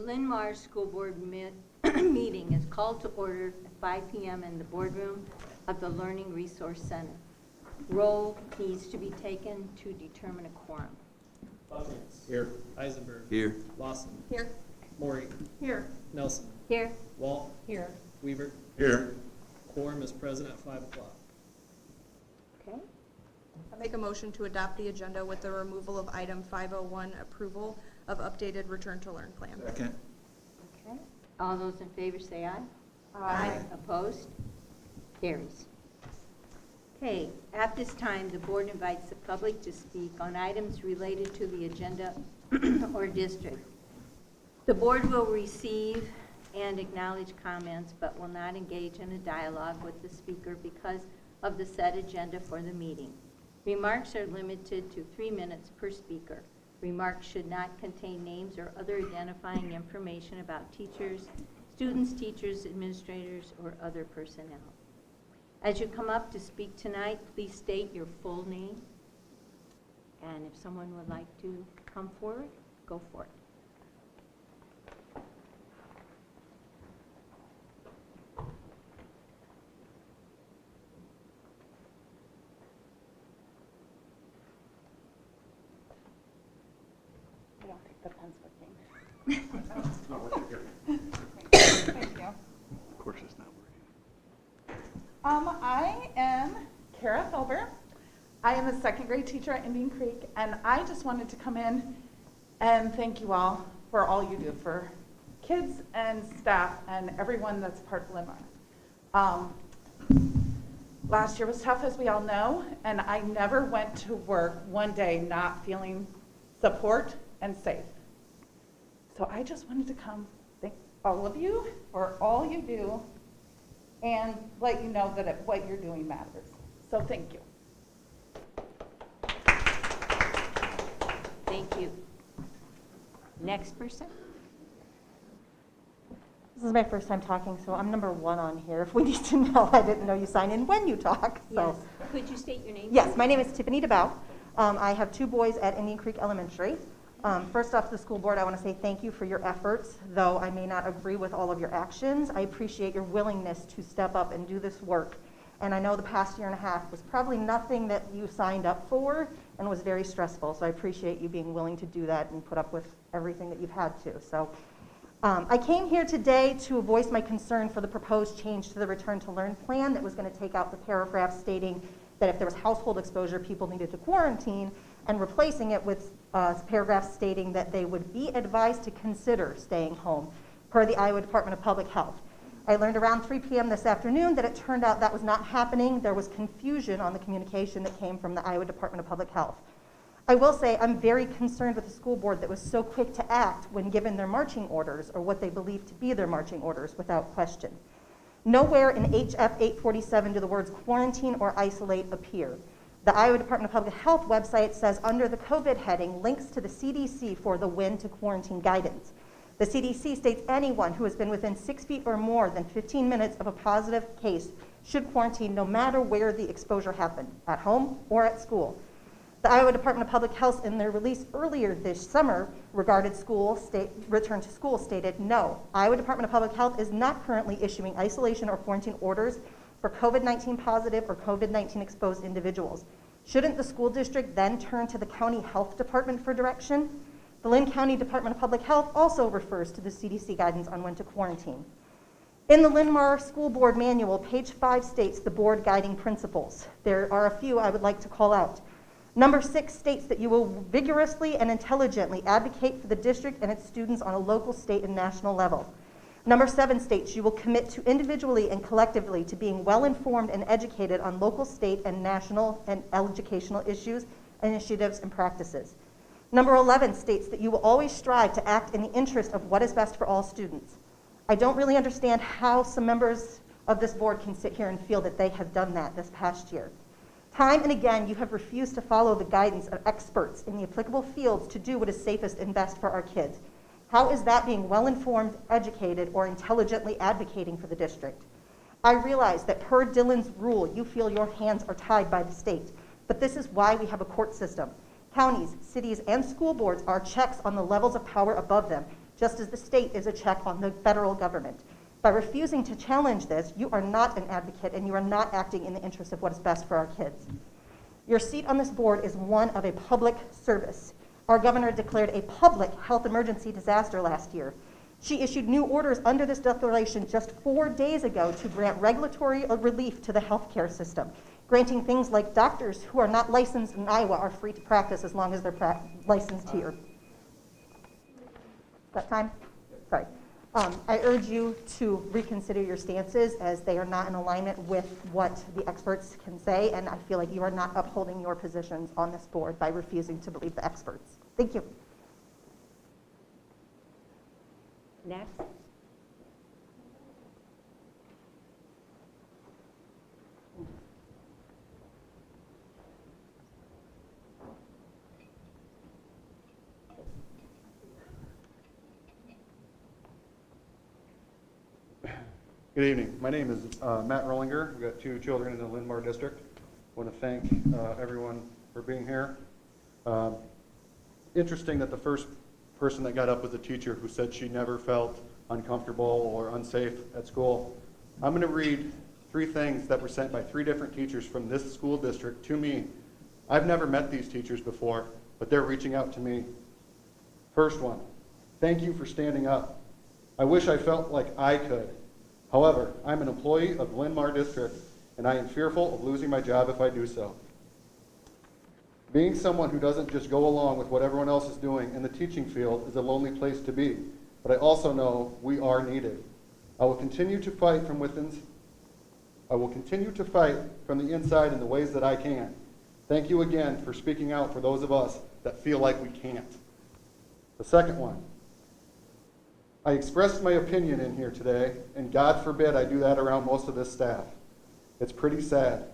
Linn-Mar School Board meeting is called to order at 5 p.m. in the boardroom of the Learning Resource Center. Roll needs to be taken to determine a quorum. Buckins. Here. Eisenberg. Here. Lawson. Here. Maury. Here. Nelson. Here. Walt. Here. Weaver. Here. Quorum is present at 5 o'clock. Okay. I make a motion to adopt the agenda with the removal of item 501, approval of updated return to learn plan. Second. Okay. All those in favor say aye. Aye. Opposed? Carries. Okay, at this time, the board invites the public to speak on items related to the agenda or district. The board will receive and acknowledge comments, but will not engage in a dialogue with the speaker because of the set agenda for the meeting. Remarks are limited to 3 minutes per speaker. Remarks should not contain names or other identifying information about teachers, students, teachers, administrators, or other personnel. As you come up to speak tonight, please state your full name. And if someone would like to come forward, go for it. I don't think the pen's working. It's not working here. Thank you. Of course it's not working. I am Kara Felber. I am a second grade teacher at Indian Creek, and I just wanted to come in and thank you all for all you do for kids and staff and everyone that's part of Linn-Mar. Last year was tough, as we all know, and I never went to work one day not feeling support and safe. So I just wanted to come thank all of you for all you do and let you know that what you're doing matters. So thank you. Thank you. Next person? This is my first time talking, so I'm number 1 on here. If we need to know, I didn't know you sign in when you talk. So. Yes. Could you state your name? Yes, my name is Tiffany DeBow. I have 2 boys at Indian Creek Elementary. First off, to the school board, I want to say thank you for your efforts. Though I may not agree with all of your actions, I appreciate your willingness to step up and do this work. And I know the past year and a half was probably nothing that you signed up for and was very stressful. So I appreciate you being willing to do that and put up with everything that you've had to. So I came here today to voice my concern for the proposed change to the Return to Learn plan that was going to take out the paragraph stating that if there was household exposure, people needed to quarantine, and replacing it with paragraphs stating that they would be advised to consider staying home per the Iowa Department of Public Health. I learned around 3 p.m. this afternoon that it turned out that was not happening. There was confusion on the communication that came from the Iowa Department of Public Health. I will say I'm very concerned with the school board that was so quick to act when given their marching orders or what they believe to be their marching orders without question. Nowhere in HF 847 do the words quarantine or isolate appear. The Iowa Department of Public Health website says under the COVID heading links to the CDC for the when to quarantine guidance. The CDC states anyone who has been within 6 feet or more than 15 minutes of a positive case should quarantine no matter where the exposure happened, at home or at school. The Iowa Department of Public Health in their release earlier this summer regarding return to school stated, no, Iowa Department of Public Health is not currently issuing isolation or quarantine orders for COVID-19 positive or COVID-19 exposed individuals. Shouldn't the school district then turn to the county health department for direction? The Linn County Department of Public Health also refers to the CDC guidance on when to quarantine. In the Linn-Mar School Board Manual, page 5 states the board guiding principles. There are a few I would like to call out. Number 6 states that you will vigorously and intelligently advocate for the district and its students on a local, state, and national level. Number 7 states you will commit to individually and collectively to being well-informed and educated on local, state, and national and educational issues, initiatives, and practices. Number 11 states that you will always strive to act in the interest of what is best for all students. I don't really understand how some members of this board can sit here and feel that they have done that this past year. Time and again, you have refused to follow the guidance of experts in the applicable fields to do what is safest and best for our kids. How is that being well-informed, educated, or intelligently advocating for the district? I realize that per Dillon's rule, you feel your hands are tied by the state, but this is why we have a court system. Counties, cities, and school boards are checks on the levels of power above them just as the state is a check on the federal government. By refusing to challenge this, you are not an advocate and you are not acting in the interest of what is best for our kids. Your seat on this board is one of a public service. Our governor declared a public health emergency disaster last year. She issued new orders under this declaration just 4 days ago to grant regulatory relief to the healthcare system, granting things like doctors who are not licensed in Iowa are free to practice as long as they're licensed here. Is that time? Sorry. I urge you to reconsider your stances as they are not in alignment with what the experts can say, and I feel like you are not upholding your positions on this board by refusing to believe the experts. Thank you. Next. Good evening. My name is Matt Rollinger. We've got 2 children in the Linn-Mar district. I want to thank everyone for being here. Interesting that the first person that got up was a teacher who said she never felt uncomfortable or unsafe at school. I'm going to read 3 things that were sent by 3 different teachers from this school district to me. I've never met these teachers before, but they're reaching out to me. First one, thank you for standing up. I wish I felt like I could. However, I'm an employee of Linn-Mar District, and I am fearful of losing my job if I do so. Being someone who doesn't just go along with what everyone else is doing in the teaching field is a lonely place to be, but I also know we are needed. I will continue to fight from within. I will continue to fight from the inside in the ways that I can. Thank you again for speaking out for those of us that feel like we can't. The second one. I expressed my opinion in here today, and God forbid I do that around most of this staff. It's pretty sad.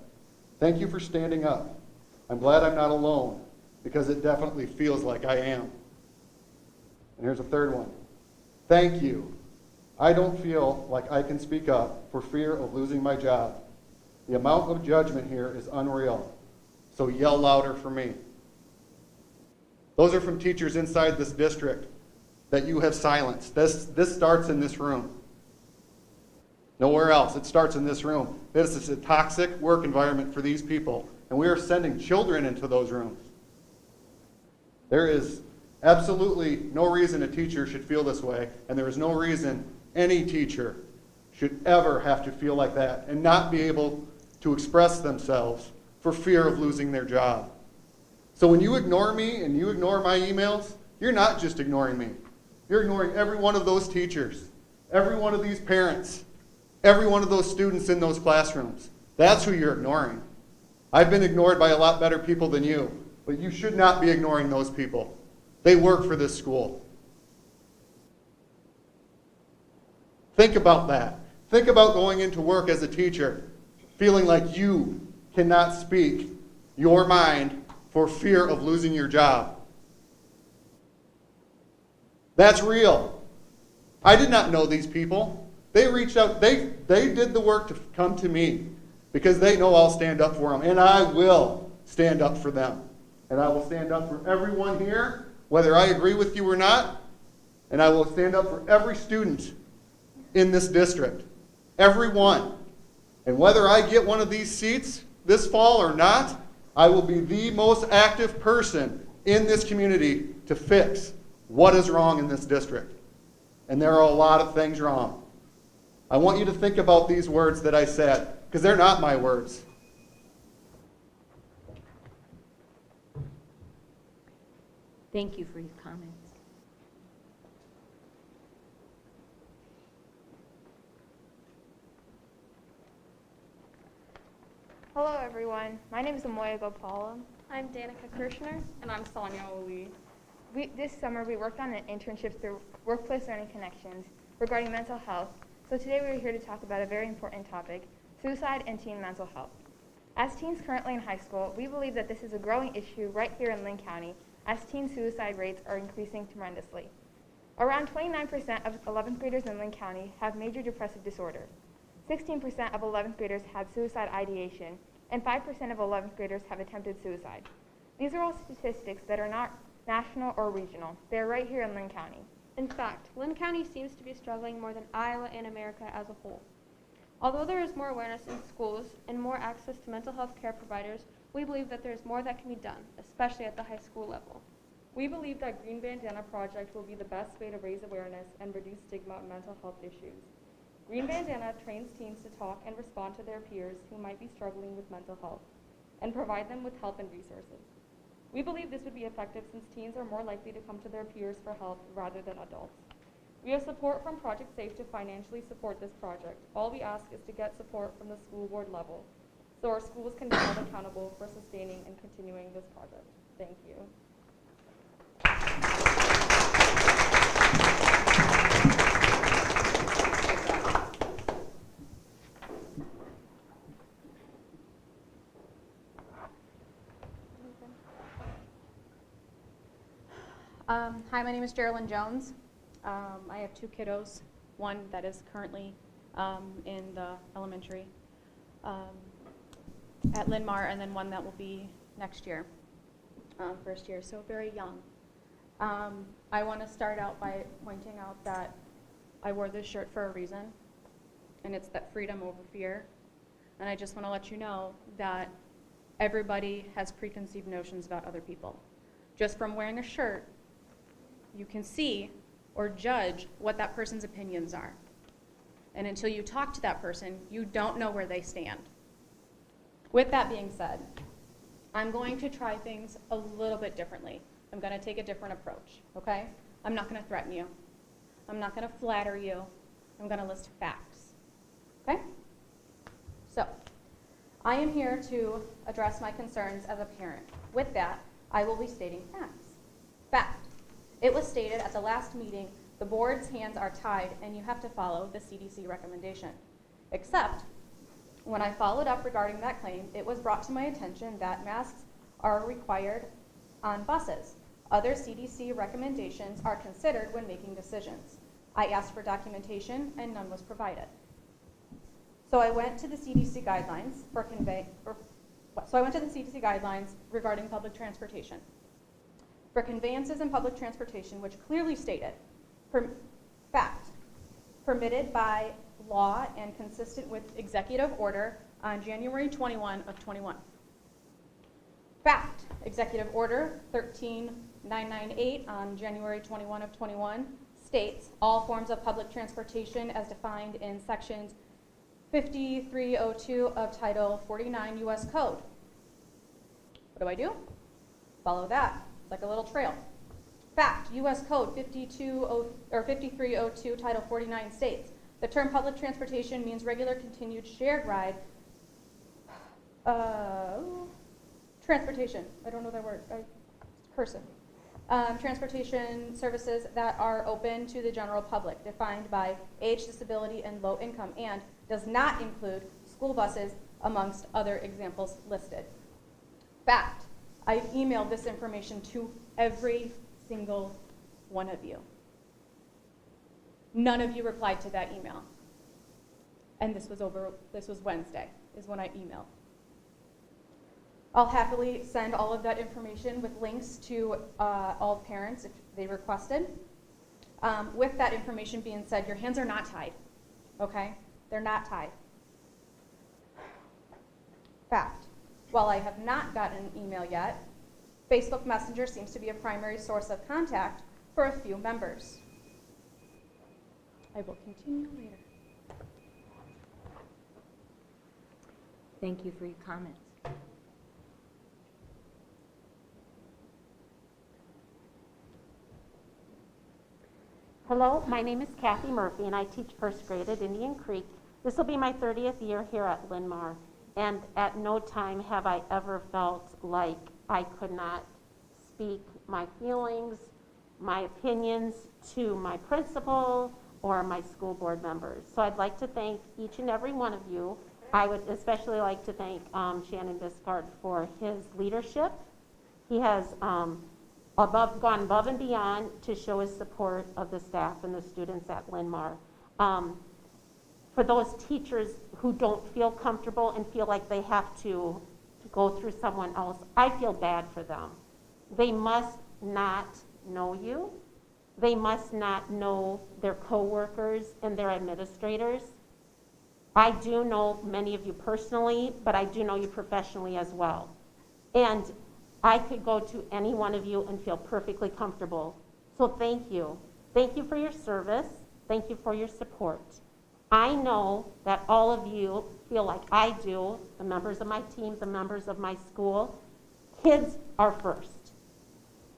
Thank you for standing up. I'm glad I'm not alone, because it definitely feels like I am. And here's a third one. Thank you. I don't feel like I can speak up for fear of losing my job. The amount of judgment here is unreal, so yell louder for me. Those are from teachers inside this district that you have silenced. This starts in this room. Nowhere else. It starts in this room. This is a toxic work environment for these people, and we are sending children into those rooms. There is absolutely no reason a teacher should feel this way, and there is no reason any teacher should ever have to feel like that and not be able to express themselves for fear of losing their job. So when you ignore me and you ignore my emails, you're not just ignoring me. You're ignoring every one of those teachers, every one of these parents, every one of those students in those classrooms. That's who you're ignoring. I've been ignored by a lot better people than you, but you should not be ignoring those people. They work for this school. Think about that. Think about going into work as a teacher, feeling like you cannot speak your mind for fear of losing your job. That's real. I did not know these people. They reached out. They did the work to come to me because they know I'll stand up for them, and I will stand up for them. And I will stand up for everyone here, whether I agree with you or not, and I will stand up for every student in this district, every one. And whether I get one of these seats this fall or not, I will be the most active person in this community to fix what is wrong in this district. And there are a lot of things wrong. I want you to think about these words that I said, because they're not my words. Thank you for your comments. Hello everyone, my name is Amoya Gopala. I'm Danica Kirshner. And I'm Sonia Oli. This summer we worked on an internship through Workplace Learning Connections regarding mental health. So today we are here to talk about a very important topic, suicide and teen mental health. As teens currently in high school, we believe that this is a growing issue right here in Linn County as teen suicide rates are increasing tremendously. Around 29% of 11th graders in Linn County have major depressive disorder. 16% of 11th graders had suicide ideation, and 5% of 11th graders have attempted suicide. These are all statistics that are not national or regional. They're right here in Linn County. In fact, Linn County seems to be struggling more than Iowa and America as a whole. Although there is more awareness in schools and more access to mental health care providers, we believe that there is more that can be done, especially at the high school level. We believe that Green Bandana Project will be the best way to raise awareness and reduce stigma on mental health issues. Green Bandana trains teens to talk and respond to their peers who might be struggling with mental health and provide them with help and resources. We believe this would be effective since teens are more likely to come to their peers for help rather than adults. We have support from Project SAFE to financially support this project. All we ask is to get support from the school board level so our schools can be held accountable for sustaining and continuing this project. Thank you. Hi, my name is Geraldine Jones. I have 2 kiddos, one that is currently in the elementary at Linn-Mar, and then one that will be next year, first year, so very young. I want to start out by pointing out that I wore this shirt for a reason, and it's that freedom over fear. And I just want to let you know that everybody has preconceived notions about other people. Just from wearing a shirt, you can see or judge what that person's opinions are. And until you talk to that person, you don't know where they stand. With that being said, I'm going to try things a little bit differently. I'm going to take a different approach, okay? I'm not going to threaten you. I'm not going to flatter you. I'm going to list facts, okay? So, I am here to address my concerns as a parent. With that, I will be stating facts. Fact. It was stated at the last meeting, the board's hands are tied and you have to follow the CDC recommendation. Except, when I followed up regarding that claim, it was brought to my attention that masks are required on buses. Other CDC recommendations are considered when making decisions. I asked for documentation and none was provided. So I went to the CDC guidelines regarding public transportation. For conveyances in public transportation, which clearly stated, fact, permitted by law and consistent with executive order on January 21 of 21. Fact, executive order 13998 on January 21 of 21 states all forms of public transportation as defined in sections 5302 of Title 49 U.S. Code. What do? Follow that. It's like a little trail. Fact, U.S. Code 5302 Title 49 states, the term public transportation means regular, continued, shared ride, transportation, I don't know that word, cursive. Transportation services that are open to the general public, defined by age, disability, and low income, and does not include school buses, amongst other examples listed. Fact, I've emailed this information to every single one of you. None of you replied to that email. And this was Wednesday, is when I emailed. I'll happily send all of that information with links to all parents if they requested. With that information being said, your hands are not tied, okay? They're not tied. Fact, while I have not gotten an email yet, Facebook Messenger seems to be a primary source of contact for a few members. I will continue later. Thank you for your comments. Hello, my name is Kathy Murphy, and I teach first grade at Indian Creek. This will be my 30th year here at Linn-Mar, and at no time have I ever felt like I could not speak my feelings, my opinions to my principal or my school board members. So I'd like to thank each and every one of you. I would especially like to thank Shannon Biscard for his leadership. He has gone above and beyond to show his support of the staff and the students at Linn-Mar. For those teachers who don't feel comfortable and feel like they have to go through someone else, I feel bad for them. They must not know you. They must not know their coworkers and their administrators. I do know many of you personally, but I do know you professionally as well. And I could go to any one of you and feel perfectly comfortable. So thank you. Thank you for your service. Thank you for your support. I know that all of you feel like I do, the members of my team, the members of my school. Kids are first.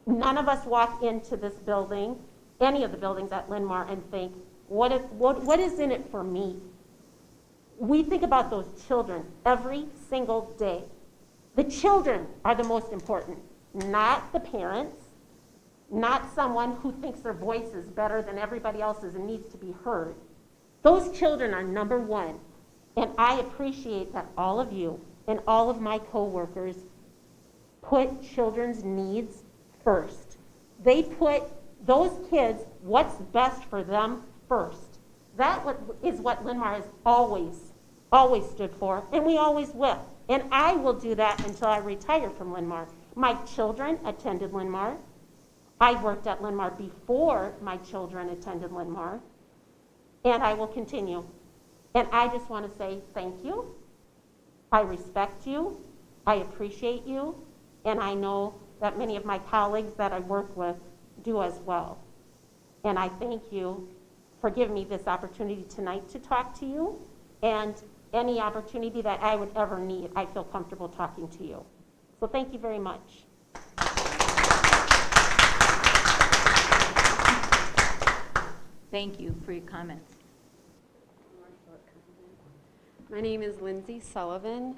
None of us walk into this building, any of the buildings at Linn-Mar, and think, what is in it for me? We think about those children every single day. The children are the most important, not the parents, not someone who thinks their voice is better than everybody else's and needs to be heard. Those children are number one, and I appreciate that all of you and all of my coworkers put children's needs first. They put those kids, what's best for them first. That is what Linn-Mar has always stood for, and we always will. And I will do that until I retire from Linn-Mar. My children attended Linn-Mar. I worked at Linn-Mar before my children attended Linn-Mar, and I will continue. And I just want to say thank you. I respect you. I appreciate you. And I know that many of my colleagues that I work with do as well. And I thank you for giving me this opportunity tonight to talk to you, and any opportunity that I would ever need, I feel comfortable talking to you. So thank you very much. Thank you for your comments. My name is Lindsay Sullivan.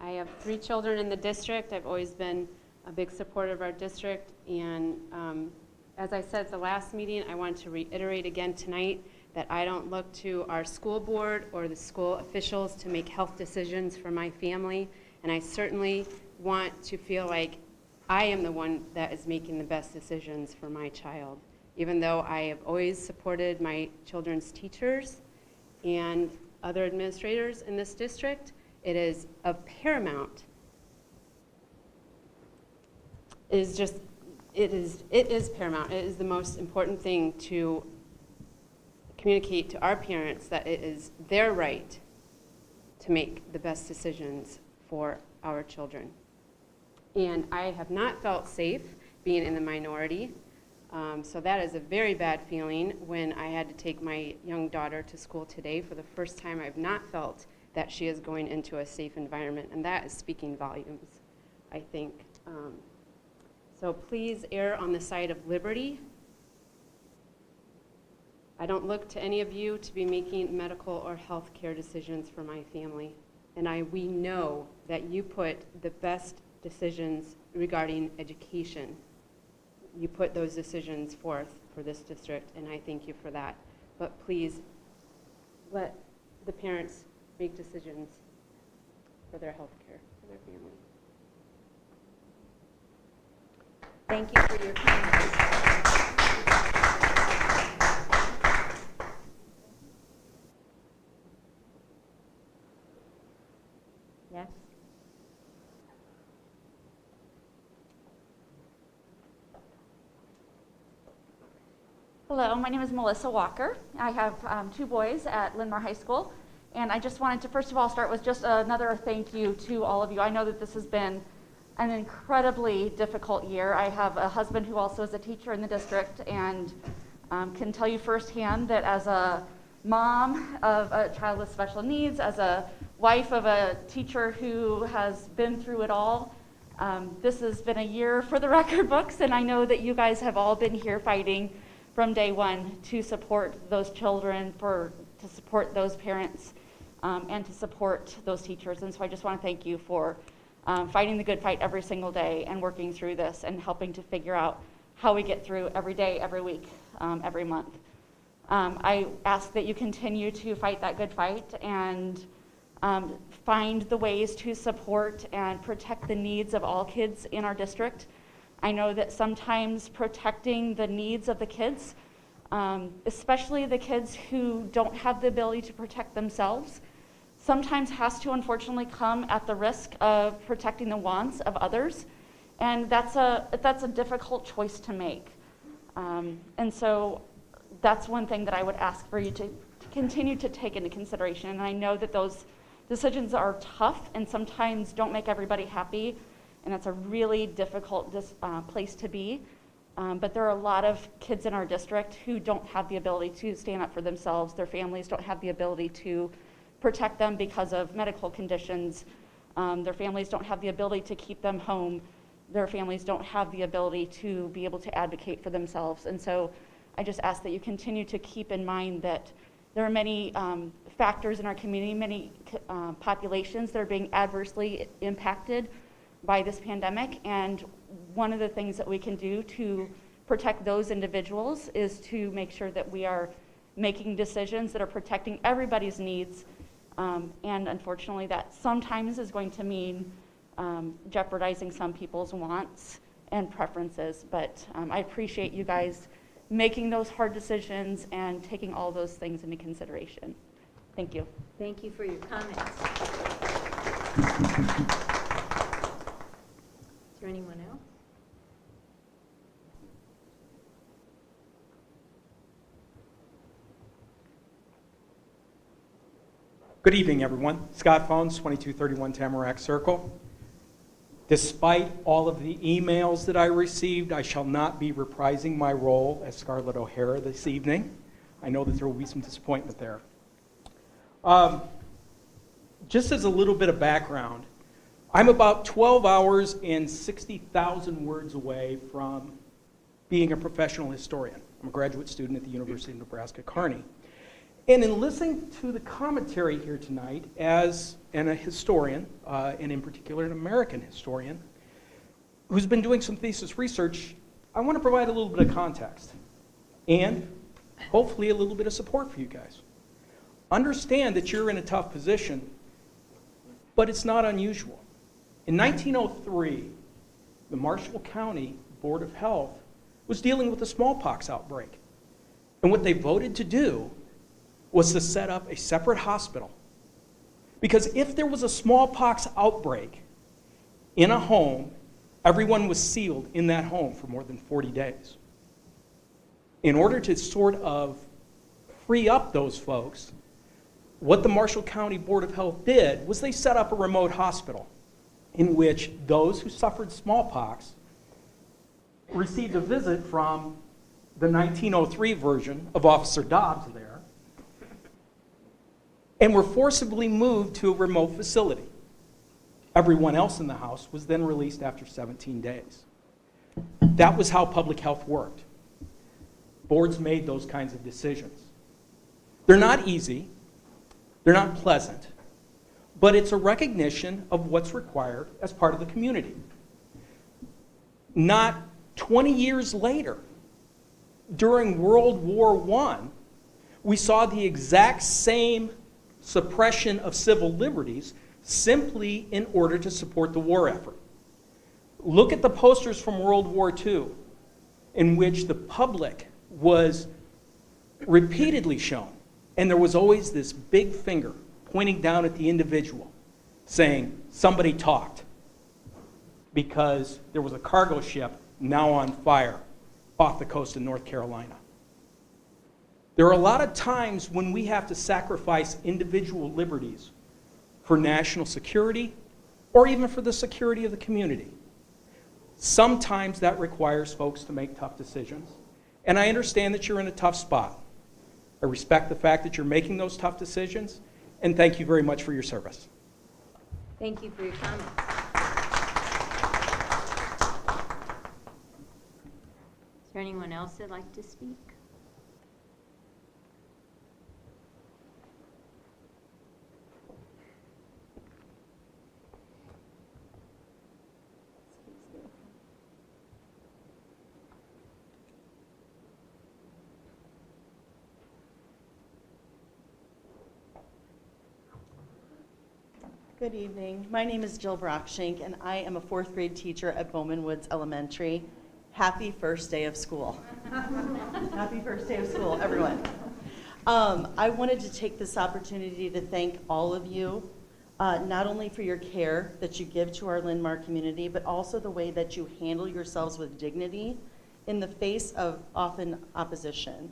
I have 3 children in the district. I've always been a big supporter of our district, and as I said at the last meeting, I want to reiterate again tonight that I don't look to our school board or the school officials to make health decisions for my family, and I certainly want to feel like I am the one that is making the best decisions for my child. Even though I have always supported my children's teachers and other administrators in this district, it is of paramount. It is paramount. It is the most important thing to communicate to our parents that it is their right to make the best decisions for our children. And I have not felt safe being in the minority. So that is a very bad feeling when I had to take my young daughter to school today. For the first time, I've not felt that she is going into a safe environment, and that is speaking volumes, I think. So please err on the side of liberty. I don't look to any of you to be making medical or health care decisions for my family. And we know that you put the best decisions regarding education. You put those decisions forth for this district, and I thank you for that. But please let the parents make decisions for their health care, for their family. Thank you for your comments. Yes? Hello, my name is Melissa Walker. I have 2 boys at Linn-Mar High School, and I just wanted to first of all start with just another thank you to all of you. I know that this has been an incredibly difficult year. I have a husband who also is a teacher in the district, and can tell you firsthand that as a mom of a child with special needs, as a wife of a teacher who has been through it all, this has been a year for the record books, and I know that you guys have all been here fighting from day one to support those children, to support those parents, and to support those teachers. And so I just want to thank you for fighting the good fight every single day and working through this and helping to figure out how we get through every day, every week, every month. I ask that you continue to fight that good fight and find the ways to support and protect the needs of all kids in our district. I know that sometimes protecting the needs of the kids, especially the kids who don't have the ability to protect themselves, sometimes has to unfortunately come at the risk of protecting the wants of others. And that's a difficult choice to make. And so that's one thing that I would ask for you to continue to take into consideration. And I know that those decisions are tough and sometimes don't make everybody happy, and it's a really difficult place to be. But there are a lot of kids in our district who don't have the ability to stand up for themselves. Their families don't have the ability to protect them because of medical conditions. Their families don't have the ability to keep them home. Their families don't have the ability to be able to advocate for themselves. And so I just ask that you continue to keep in mind that there are many factors in our community, many populations that are being adversely impacted by this pandemic. And one of the things that we can do to protect those individuals is to make sure that we are making decisions that are protecting everybody's needs. And unfortunately, that sometimes is going to mean jeopardizing some people's wants and preferences. But I appreciate you guys making those hard decisions and taking all those things into consideration. Thank you. Thank you for your comments. Is there anyone else? Good evening, everyone. Scott Phones, 2231 Tamarack Circle. Despite all of the emails that I received, I shall not be reprising my role as Scarlett O'Hara this evening. I know that there will be some disappointment there. Just as a little bit of background, I'm about 12 hours and 60,000 words away from being a professional historian. I'm a graduate student at the University of Nebraska-Kearney. And in listening to the commentary here tonight as a historian, and in particular an American historian, who's been doing some thesis research, I want to provide a little bit of context and hopefully a little bit of support for you guys. Understand that you're in a tough position, but it's not unusual. In 1903, the Marshall County Board of Health was dealing with a smallpox outbreak. And what they voted to do was to set up a separate hospital. Because if there was a smallpox outbreak in a home, everyone was sealed in that home for more than 40 days. In order to sort of free up those folks, what the Marshall County Board of Health did was they set up a remote hospital in which those who suffered smallpox received a visit from the 1903 version of Officer Dobbs there, and were forcibly moved to a remote facility. Everyone else in the house was then released after 17 days. That was how public health worked. Boards made those kinds of decisions. They're not easy, they're not pleasant, but it's a recognition of what's required as part of the community. Not 20 years later, during World War I, we saw the exact same suppression of civil liberties simply in order to support the war effort. Look at the posters from World War II, in which the public was repeatedly shown, and there was always this big finger pointing down at the individual, saying, somebody talked, because there was a cargo ship now on fire off the coast of North Carolina. There are a lot of times when we have to sacrifice individual liberties for national security or even for the security of the community. Sometimes that requires folks to make tough decisions, and I understand that you're in a tough spot. I respect the fact that you're making those tough decisions, and thank you very much for your service. Thank you for your comments. Is there anyone else that'd like to speak? Good evening. My name is Jill Brockshank, and I am a 4th grade teacher at Bowman Woods Elementary. Happy first day of school. Happy first day of school, everyone. I wanted to take this opportunity to thank all of you, not only for your care that you give to our Linn-Mar community, but also the way that you handle yourselves with dignity in the face of often opposition.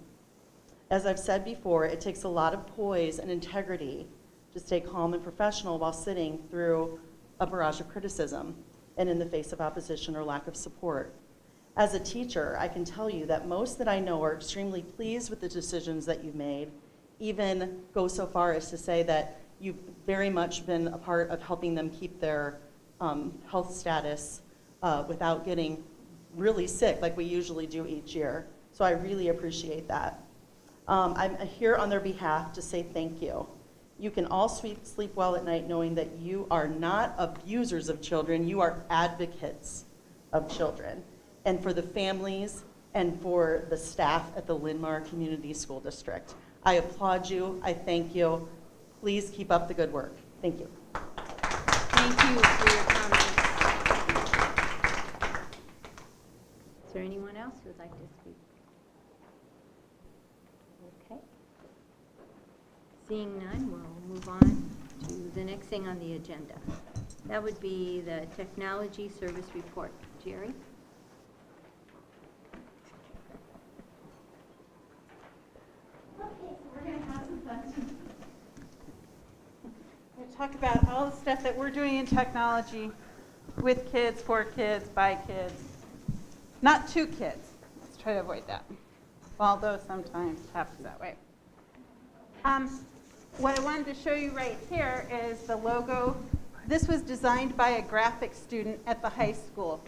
As I've said before, it takes a lot of poise and integrity to stay calm and professional while sitting through a barrage of criticism and in the face of opposition or lack of support. As a teacher, I can tell you that most that I know are extremely pleased with the decisions that you've made, even go so far as to say that you've very much been a part of helping them keep their health status without getting really sick like we usually do each year. So I really appreciate that. I'm here on their behalf to say thank you. You can all sleep well at night knowing that you are not abusers of children, you are advocates of children, and for the families and for the staff at the Linn-Mar Community School District. I applaud you, I thank you. Please keep up the good work. Thank you. Thank you for your comments. Is there anyone else who would like to speak? Okay. Seeing none, we'll move on to the next thing on the agenda. That would be the technology service report. Jerry? Okay, so we're going to have some fun. We're going to talk about all the stuff that we're doing in technology with kids, for kids, by kids. Not to kids. Let's try to avoid that. Although sometimes it happens that way. What I wanted to show you right here is the logo. This was designed by a graphic student at the high school.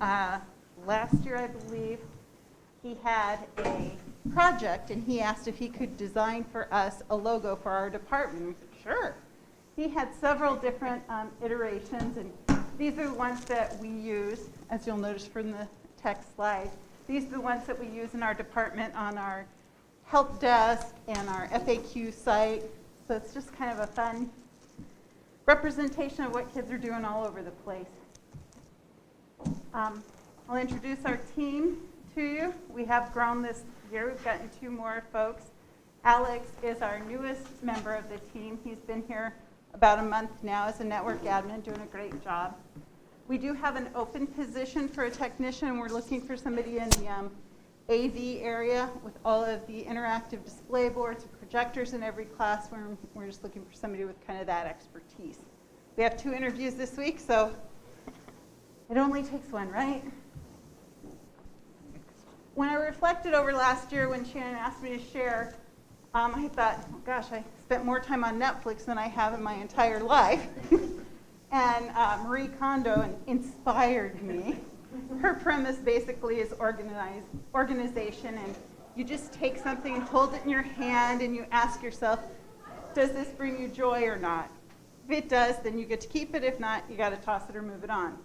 Last year, I believe, he had a project, and he asked if he could design for us a logo for our department. We said, sure. He had several different iterations, and these are the ones that we use, as you'll notice from the text slide. These are the ones that we use in our department on our help desk and our FAQ site. So it's just kind of a fun representation of what kids are doing all over the place. I'll introduce our team to you. We have grown this year. We've gotten 2 more folks. Alex is our newest member of the team. He's been here about a month now as a network admin, doing a great job. We do have an open position for a technician. We're looking for somebody in the AV area with all of the interactive display boards and projectors in every classroom. We're just looking for somebody with kind of that expertise. We have 2 interviews this week, so it only takes one, right? When I reflected over last year when Shannon asked me to share, I thought, oh gosh, I spent more time on Netflix than I have in my entire life. And Marie Kondo inspired me. Her premise basically is organization, and you just take something and hold it in your hand and you ask yourself, does this bring you joy or not? If it does, then you get to keep it. If not, you got to toss it or move it on.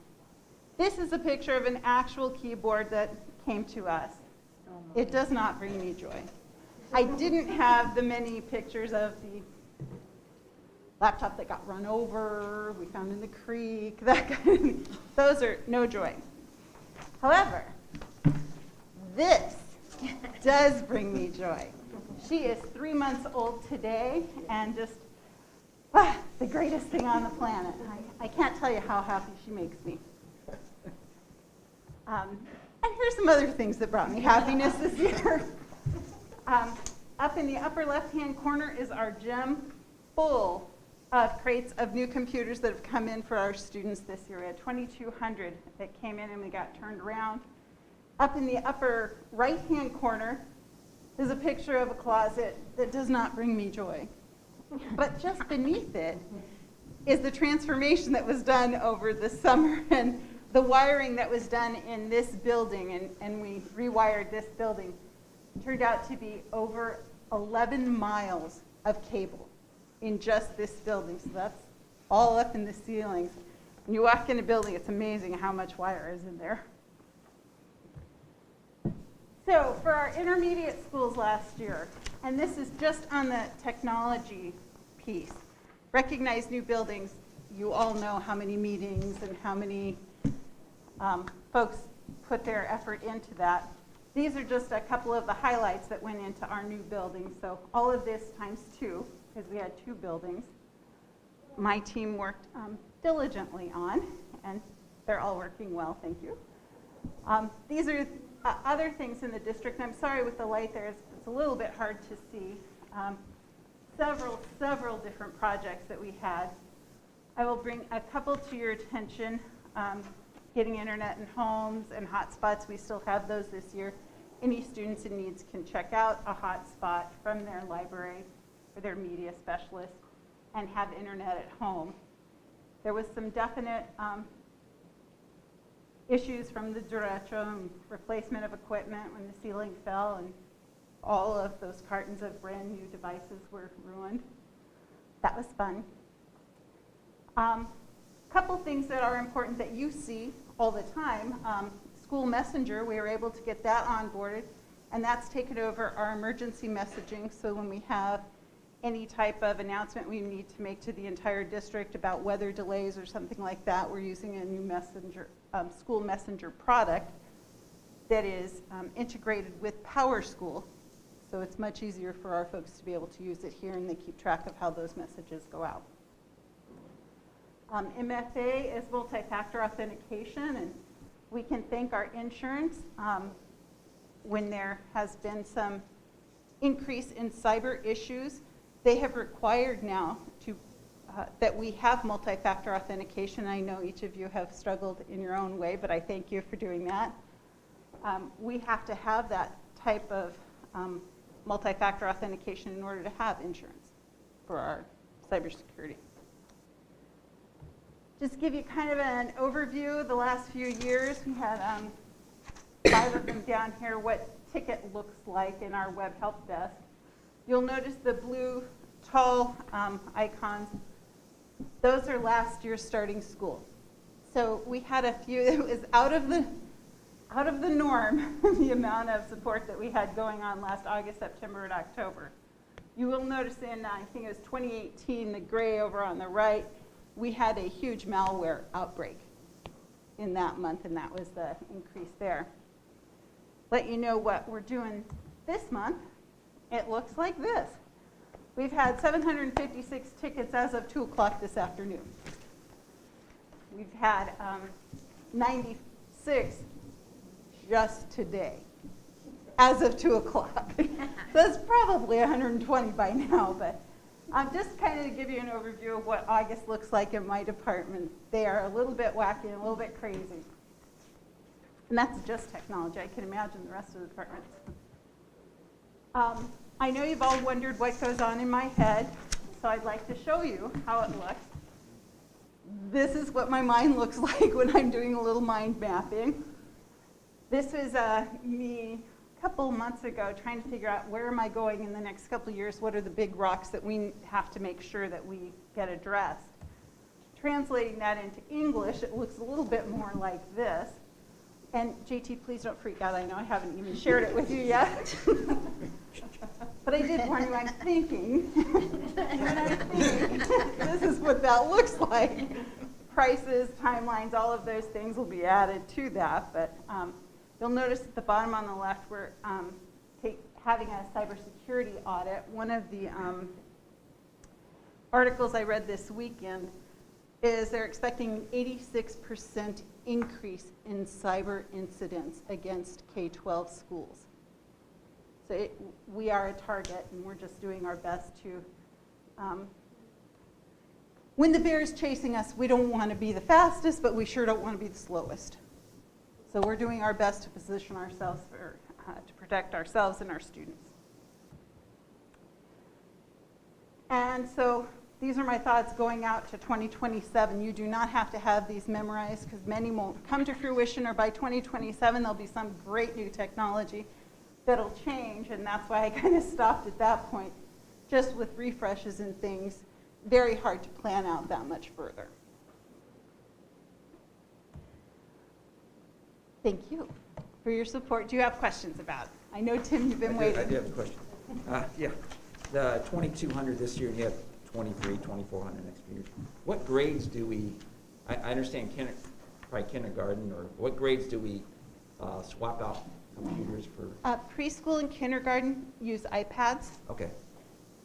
This is a picture of an actual keyboard that came to us. It does not bring me joy. I didn't have the many pictures of the laptop that got run over, we found in the creek, that kind of thing. Those are no joy. However, this does bring me joy. She is 3 months old today and just the greatest thing on the planet. I can't tell you how happy she makes me. And here's some other things that brought me happiness this year. Up in the upper left-hand corner is our gym full of crates of new computers that have come in for our students this year. We had 2,200 that came in and we got turned around. Up in the upper right-hand corner is a picture of a closet that does not bring me joy. But just beneath it is the transformation that was done over the summer and the wiring that was done in this building, and we rewired this building. It turned out to be over 11 miles of cable in just this building. So that's all up in the ceilings. When you walk in a building, it's amazing how much wire is in there. So for our intermediate schools last year, and this is just on the technology piece, recognize new buildings. You all know how many meetings and how many folks put their effort into that. These are just a couple of the highlights that went into our new building. So all of this times 2, because we had 2 buildings. My team worked diligently on, and they're all working well, thank you. These are other things in the district, I'm sorry with the light there, it's a little bit hard to see. Several different projects that we had. I will bring a couple to your attention. Getting internet in homes and hotspots, we still have those this year. Any students in needs can check out a hotspot from their library or their media specialist and have internet at home. There was some definite issues from the derecho and replacement of equipment when the ceiling fell and all of those cartons of brand new devices were ruined. That was fun. Couple things that are important that you see all the time. School Messenger, we were able to get that onboarded, and that's taken over our emergency messaging. So when we have any type of announcement we need to make to the entire district about weather delays or something like that, we're using a new messenger, school messenger product that is integrated with PowerSchool. So it's much easier for our folks to be able to use it here, and they keep track of how those messages go out. MFA is multi-factor authentication, and we can thank our insurance when there has been some increase in cyber issues. They have required now that we have multi-factor authentication. I know each of you have struggled in your own way, but I thank you for doing that. We have to have that type of multi-factor authentication in order to have insurance for our cybersecurity. Just give you kind of an overview. The last few years, we had 5 of them down here, what ticket looks like in our web help desk. You'll notice the blue tall icons. Those are last year's starting school. So we had a few that was out of the norm, the amount of support that we had going on last August, September, and October. You will notice in, I think it was 2018, the gray over on the right, we had a huge malware outbreak in that month, and that was the increase there. Let you know what we're doing this month. It looks like this. We've had 756 tickets as of 2 o'clock this afternoon. We've had 96 just today, as of 2 o'clock. So it's probably 120 by now, but just kind of to give you an overview of what August looks like in my department. They are a little bit wacky and a little bit crazy. And that's just technology. I can imagine the rest of the departments. I know you've all wondered what goes on in my head, so I'd like to show you how it looks. This is what my mind looks like when I'm doing a little mind mapping. This is me a couple months ago trying to figure out where am I going in the next couple of years, what are the big rocks that we have to make sure that we get addressed. Translating that into English, it looks a little bit more like this. And JT, please don't freak out. I know I haven't even shared it with you yet. But I did warn you, I'm thinking. And I'm thinking, this is what that looks like. Prices, timelines, all of those things will be added to that. But you'll notice at the bottom on the left, we're having a cybersecurity audit. One of the articles I read this weekend is they're expecting an 86% increase in cyber incidents against K-12 schools. So we are a target, and we're just doing our best to, when the bear is chasing us, we don't want to be the fastest, but we sure don't want to be the slowest. So we're doing our best to position ourselves to protect ourselves and our students. And so these are my thoughts going out to 2027. You do not have to have these memorized because many won't come to fruition, or by 2027 there'll be some great new technology that'll change, and that's why I kind of stopped at that point. Just with refreshes and things, very hard to plan out that much further. Thank you for your support. Do you have questions about it? I know, Tim, you've been waiting. I do have a question. Yeah, the 2,200 this year, and you have 23, 2,400 next year. What grades do we, I understand probably kindergarten, or what grades do we swap out computers for? Preschool and kindergarten use iPads. Okay.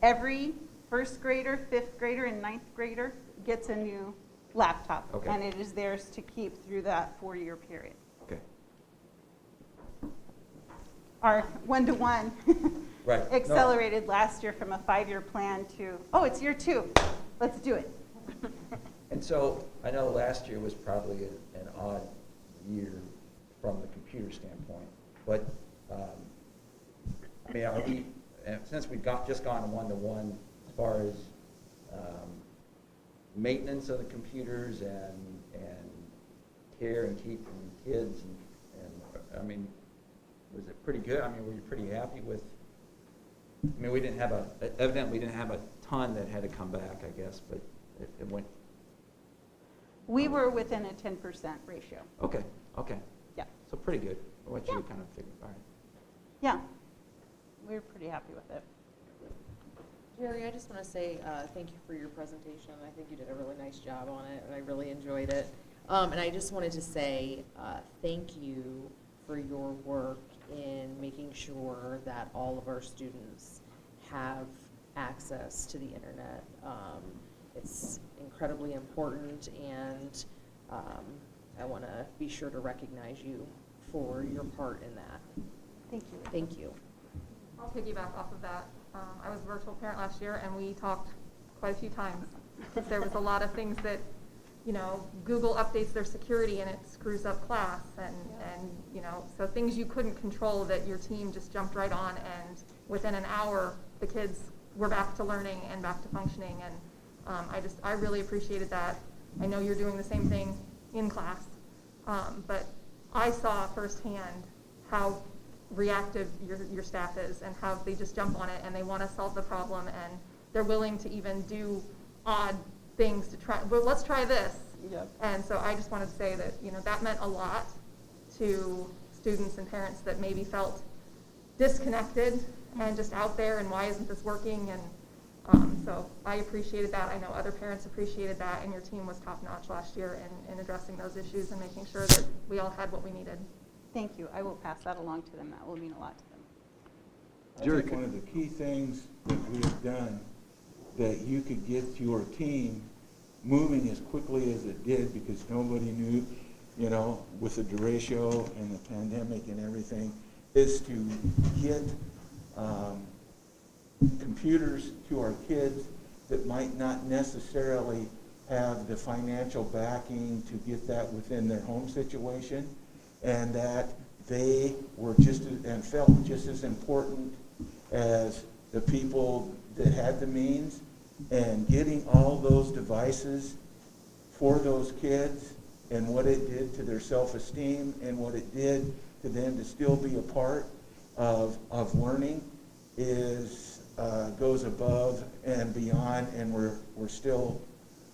Every first grader, fifth grader, and ninth grader gets a new laptop. Okay. And it is theirs to keep through that 4-year period. Okay. our one-to-one Right. accelerated last year from a 5-year plan to, oh, it's year 2, let's do it. And so I know last year was probably an odd year from the computer standpoint, but I mean, are we, since we've just gone one-to-one as far as maintenance of the computers and care and keeping kids and I mean, was it pretty good? I mean, were you pretty happy with? I mean, we didn't have evidently we didn't have a ton that had to come back, I guess, but it went. We were within a 10% ratio. Okay. Okay. Yeah. So pretty good. What you kind of figured. All right. Yeah. We were pretty happy with it. Jerry, I just want to say thank you for your presentation. I think you did a really nice job on it, and I really enjoyed it. And I just wanted to say thank you for your work in making sure that all of our students have access to the internet. It's incredibly important, and I want to be sure to recognize you for your part in that. Thank you. Thank you. I'll piggyback off of that. I was a virtual parent last year, and we talked quite a few times. There was a lot of things that, you know, Google updates their security and it screws up class, and you know, so things you couldn't control that your team just jumped right on, and within an hour the kids were back to learning and back to functioning, and I really appreciated that. I know you're doing the same thing in class, but I saw firsthand how reactive your staff is and how they just jump on it and they want to solve the problem, and they're willing to even do odd things to try, well, let's try this. Yep. And so I just wanted to say that, you know, that meant a lot to students and parents that maybe felt disconnected and just out there, and why isn't this working? And so I appreciated that. I know other parents appreciated that, and your team was top-notch last year in addressing those issues and making sure that we all had what we needed. Thank you. I will pass that along to them. That will mean a lot to them. I think one of the key things that we have done that you could get your team moving as quickly as it did, because nobody knew, you know, with the derecho and the pandemic and everything, is to get computers to our kids that might not necessarily have the financial backing to get that within their home situation, and that they were just and felt just as important as the people that had the means, and getting all those devices for those kids and what it did to their self-esteem and what it did to them to still be a part of learning is goes above and beyond, and we're still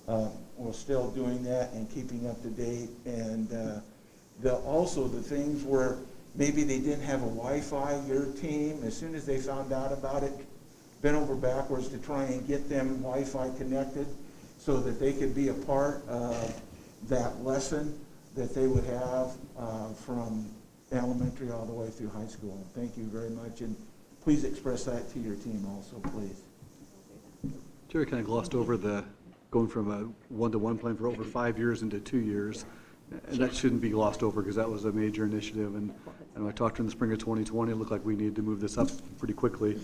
doing that and keeping up to date. And also the things where maybe they didn't have a Wi-Fi, your team, as soon as they found out about it, bent over backwards to try and get them Wi-Fi connected so that they could be a part of that lesson that they would have from elementary all the way through high school. And thank you very much, and please express that to your team also, please. Jerry kind of glossed over the going from a one-to-one plan for over 5 years into 2 years. And that shouldn't be glossed over, because that was a major initiative. And I talked to her in the spring of 2020. It looked like we needed to move this up pretty quickly.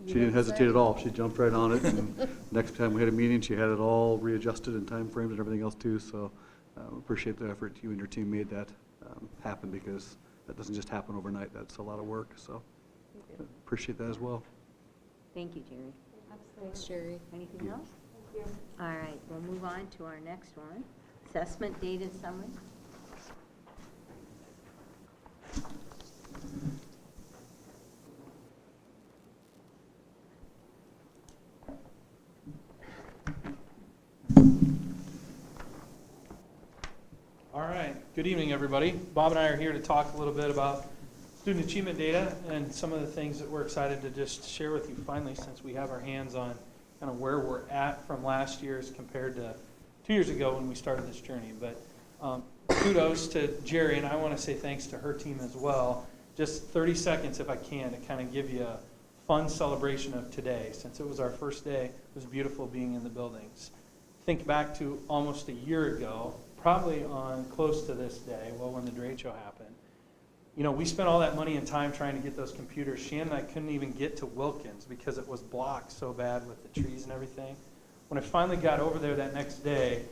She didn't hesitate at all. She jumped right on it. And next time we had a meeting, she had it all readjusted in time frames and everything else too. So appreciate the effort you and your team made that happen, because that doesn't just happen overnight. That's a lot of work. So appreciate that as well. Thank you, Jerry. Thanks, Jerry. Anything else? Thank you. All right, we'll move on to our next one. Assessment data summary. All right, good evening, everybody. Bob and I are here to talk a little bit about student achievement data and some of the things that we're excited to just share with you finally, since we have our hands on kind of where we're at from last year as compared to 2 years ago when we started this journey. But kudos to Jerry, and I want to say thanks to her team as well. Just 30 seconds, if I can, to kind of give you a fun celebration of today. Since it was our first day, it was beautiful being in the buildings. Think back to almost a year ago, probably on close to this day, well, when the derecho happened, we spent all that money and time trying to get those computers. Shannon and I couldn't even get to Wilkins because it was blocked so bad with the trees and everything. When I finally got over there that next day,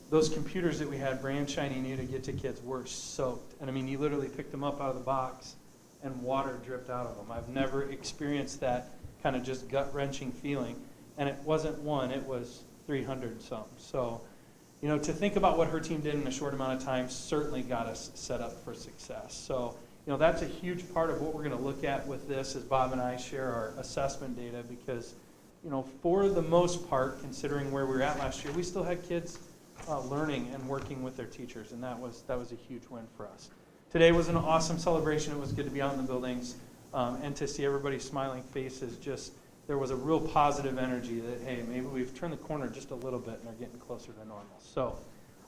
those computers that we had brand shiny new to get to kids were soaked. And I mean, you literally picked them up out of the box and water dripped out of them. I've never experienced that kind of just gut-wrenching feeling. And it wasn't one, it was 300 something. So, to think about what her team did in a short amount of time certainly got us set up for success. So, that's a huge part of what we're going to look at with this as Bob and I share our assessment data because, for the most part, considering where we were at last year, we still had kids learning and working with their teachers, and that was a huge win for us. Today was an awesome celebration. It was good to be out in the buildings and to see everybody's smiling faces. There was a real positive energy that, hey, maybe we've turned the corner just a little bit and are getting closer to normal. So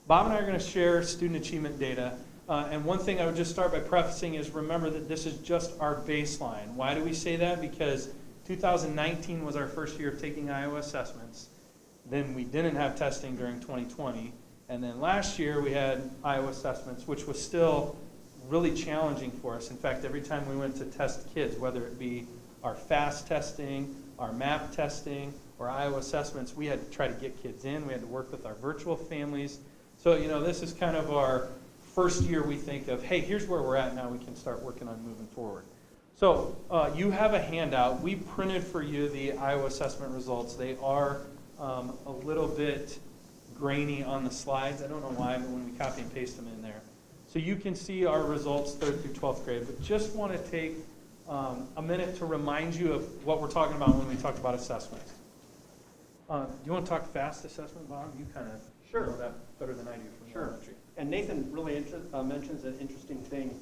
Bob and I are going to share student achievement data. And one thing I would just start by prefacing is remember that this is just our baseline. Why do we say that? Because 2019 was our first year of taking Iowa assessments. Then we didn't have testing during 2020. And then last year we had Iowa assessments, which was still really challenging for us. In fact, every time we went to test kids, whether it be our FAST testing, our MAP testing, or Iowa assessments, we had to try to get kids in. We had to work with our virtual families. So, this is kind of our first year we think of, hey, here's where we're at now. We can start working on moving forward. So you have a handout. We printed for you the Iowa assessment results. They are a little bit grainy on the slides. I don't know why, but when we copy and paste them in there. So you can see our results 3rd through 12th grade. But just want to take a minute to remind you of what we're talking about when we talk about assessments. Do you want to talk FAST assessment, Bob? You kind of know that better than I do from elementary. And Nathan really mentions an interesting thing.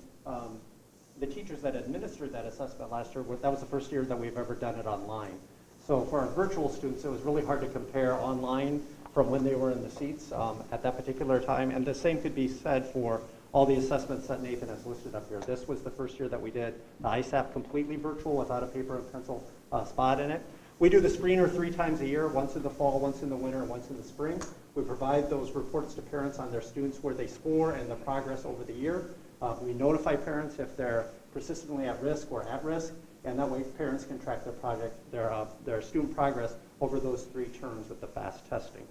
The teachers that administered that assessment last year, that was the first year that we've ever done it online. So for our virtual students, it was really hard to compare online from when they were in the seats at that particular time. And the same could be said for all the assessments that Nathan has listed up here. This was the first year that we did the ISAP completely virtual without a paper and pencil spot in it. We do the screener 3 times a year, once in the fall, once in the winter, and once in the spring. We provide those reports to parents on their students where they score and the progress over the year. We notify parents if they're persistently at risk or at risk, and that way parents can track their student progress over those 3 terms with the FAST testing.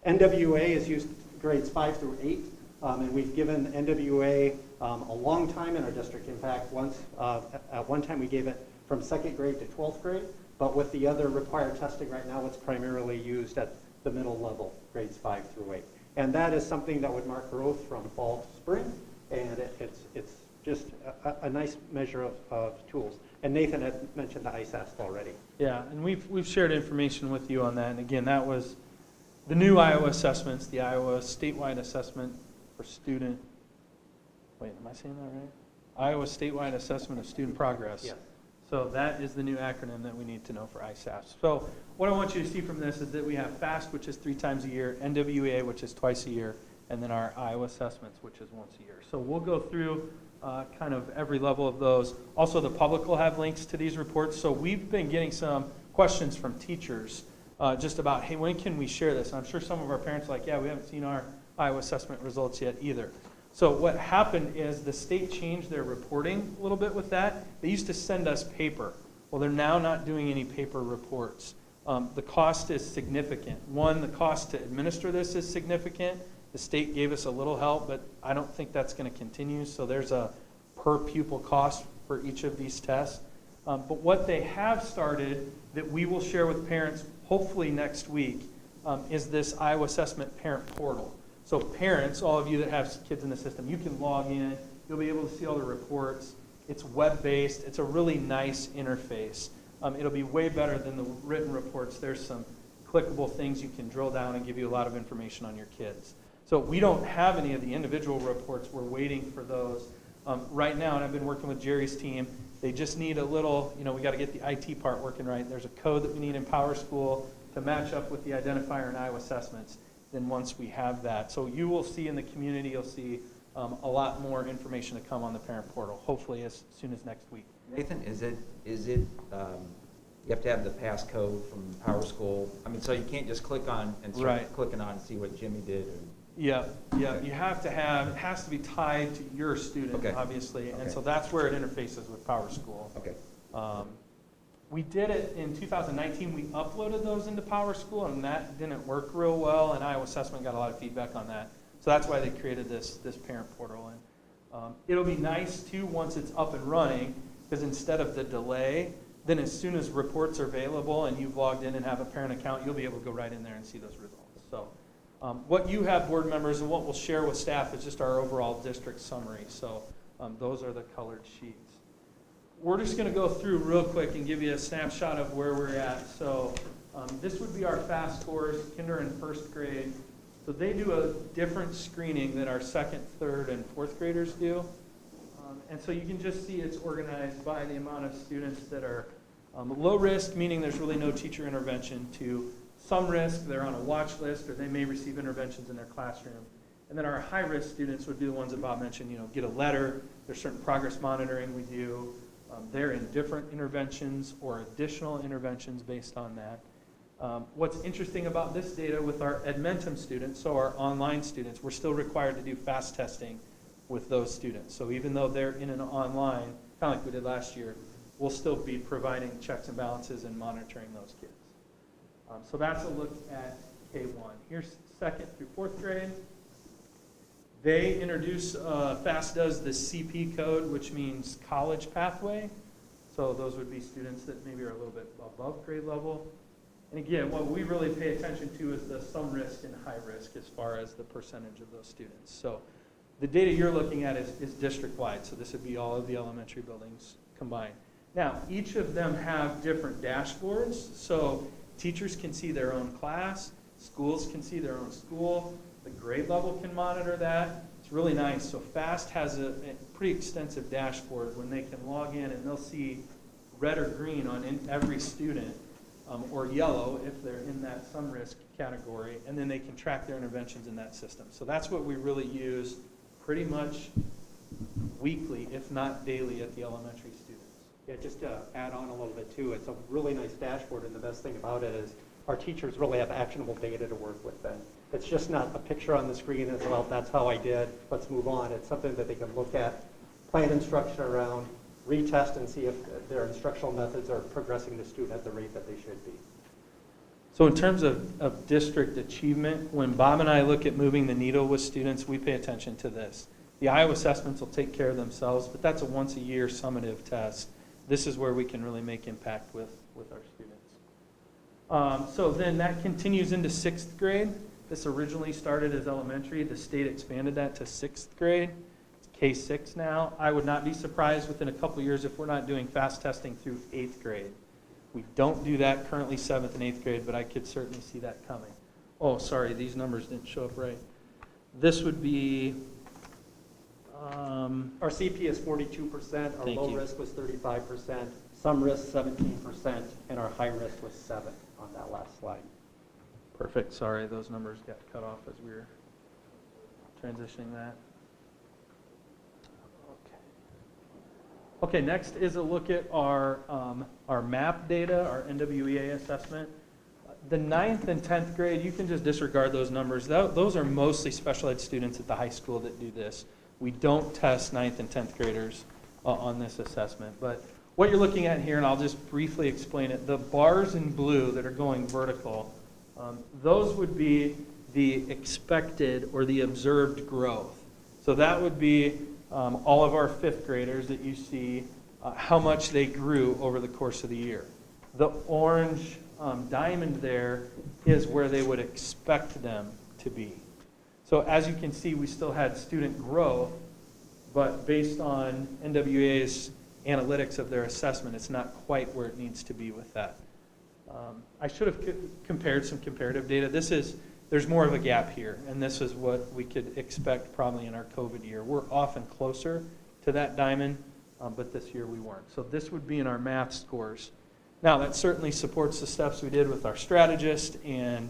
NWA is used grades 5 through 8. And we've given NWA a long time in our district. In fact, at one time we gave it from 2nd grade to 12th grade, but with the other required testing right now, it's primarily used at the middle level, grades 5 through 8. And that is something that would mark growth from fall to spring, and it's just a nice measure of tools. And Nathan had mentioned the ISAST already. Yeah, and we've shared information with you on that. And again, that was the new Iowa assessments, the Iowa statewide assessment for student, wait, am I saying that right? Iowa statewide assessment of student progress. Yes. So that is the new acronym that we need to know for ISAST. So what I want you to see from this is that we have FAST, which is 3 times a year, NWA, which is twice a year, and then our Iowa assessments, which is once a year. So we'll go through kind of every level of those. Also, the public will have links to these reports. So we've been getting some questions from teachers just about, hey, when can we share this? And I'm sure some of our parents are like, yeah, we haven't seen our Iowa assessment results yet either. So what happened is the state changed their reporting a little bit with that. They used to send us paper. Well, they're now not doing any paper reports. The cost is significant. One, the cost to administer this is significant. The state gave us a little help, but I don't think that's going to continue. So there's a per pupil cost for each of these tests. But what they have started that we will share with parents hopefully next week is this Iowa Assessment Parent Portal. So parents, all of you that have kids in the system, you can log in. You'll be able to see all the reports. It's web-based. It's a really nice interface. It'll be way better than the written reports. There's some clickable things you can drill down and give you a lot of information on your kids. So we don't have any of the individual reports. We're waiting for those right now, and I've been working with Jerry's team. They just need a little, we got to get the IT part working right. There's a code that we need in PowerSchool to match up with the identifier in Iowa assessments. Then once we have that. So you will see in the community, you'll see a lot more information to come on the parent portal, hopefully as soon as next week. Nathan, is it you have to have the passcode from PowerSchool? I mean, so you can't just click on and start clicking on and see what Jimmy did? Yeah, you have to have, it has to be tied to your student, obviously, and so that's where it interfaces with PowerSchool. Okay. We did it in 2019, we uploaded those into PowerSchool, and that didn't work real well, and Iowa Assessment got a lot of feedback on that. So that's why they created this parent portal. And it'll be nice, too, once it's up and running, because instead of the delay, then as soon as reports are available and you've logged in and have a parent account, you'll be able to go right in there and see those results. So what you have, board members, and what we'll share with staff is just our overall district summary. So those are the colored sheets. We're just going to go through real quick and give you a snapshot of where we're at. So this would be our FAST scores, kinder and first grade. So they do a different screening than our second, third, and fourth graders do. And so you can just see it's organized by the amount of students that are low risk, meaning there's really no teacher intervention, to some risk, they're on a watch list, or they may receive interventions in their classroom. And then our high risk students would be the ones that Bob mentioned, get a letter, there's certain progress monitoring we do. They're in different interventions or additional interventions based on that. What's interesting about this data with our Edmentum students, so our online students, we're still required to do FAST testing with those students. So even though they're in an online, kind of like we did last year, we'll still be providing checks and balances and monitoring those kids. So that's a look at K1. Here's second through fourth grade. They introduce, FAST does the CP code, which means college pathway. So those would be students that maybe are a little bit above grade level. And again, what we really pay attention to is the some risk and high risk as far as the percentage of those students. So the data you're looking at is district-wide, so this would be all of the elementary buildings combined. Now, each of them have different dashboards, so teachers can see their own class, schools can see their own school, the grade level can monitor that. It's really nice. So FAST has a pretty extensive dashboard when they can log in and they'll see red or green on every student, or yellow if they're in that some risk category, and then they can track their interventions in that system. So that's what we really use pretty much weekly, if not daily, at the elementary students. Yeah, just to add on a little bit too, it's a really nice dashboard, and the best thing about it is our teachers really have actionable data to work with then. It's just not a picture on the screen as well, that's how I did, let's move on. It's something that they can look at, plan instruction around, retest and see if their instructional methods are progressing the student at the rate that they should be. So in terms of district achievement, when Bob and I look at moving the needle with students, we pay attention to this. The Iowa assessments will take care of themselves, but that's a once-a-year summative test. This is where we can really make impact with our students. So then that continues into sixth grade. This originally started as elementary. The state expanded that to sixth grade. It's K6 now. I would not be surprised within a couple years if we're not doing FAST testing through eighth grade. We don't do that currently 7th and 8th grade, but I could certainly see that coming. Oh, sorry, these numbers didn't show up right. This would be... our CP is 42%, our low risk was 35%, some risk 17%, and our high risk was 7 on that last slide. Perfect, sorry, those numbers got cut off as we were transitioning that. Okay, next is a look at our MAP data, our NWEA assessment. The 9th and 10th grade, you can just disregard those numbers. Those are mostly special ed students at the high school that do this. We don't test 9th and 10th graders on this assessment. But what you're looking at here, and I'll just briefly explain it, the bars in blue that are going vertical, those would be the expected or the observed growth. So that would be all of our 5th graders that you see, how much they grew over the course of the year. The orange diamond there is where they would expect them to be. So as you can see, we still had student growth, but based on NWEA's analytics of their assessment, it's not quite where it needs to be with that. I should have compared some comparative data. There's more of a gap here, and this is what we could expect probably in our COVID year. We're often closer to that diamond, but this year we weren't. So this would be in our math scores. Now, that certainly supports the steps we did with our strategist and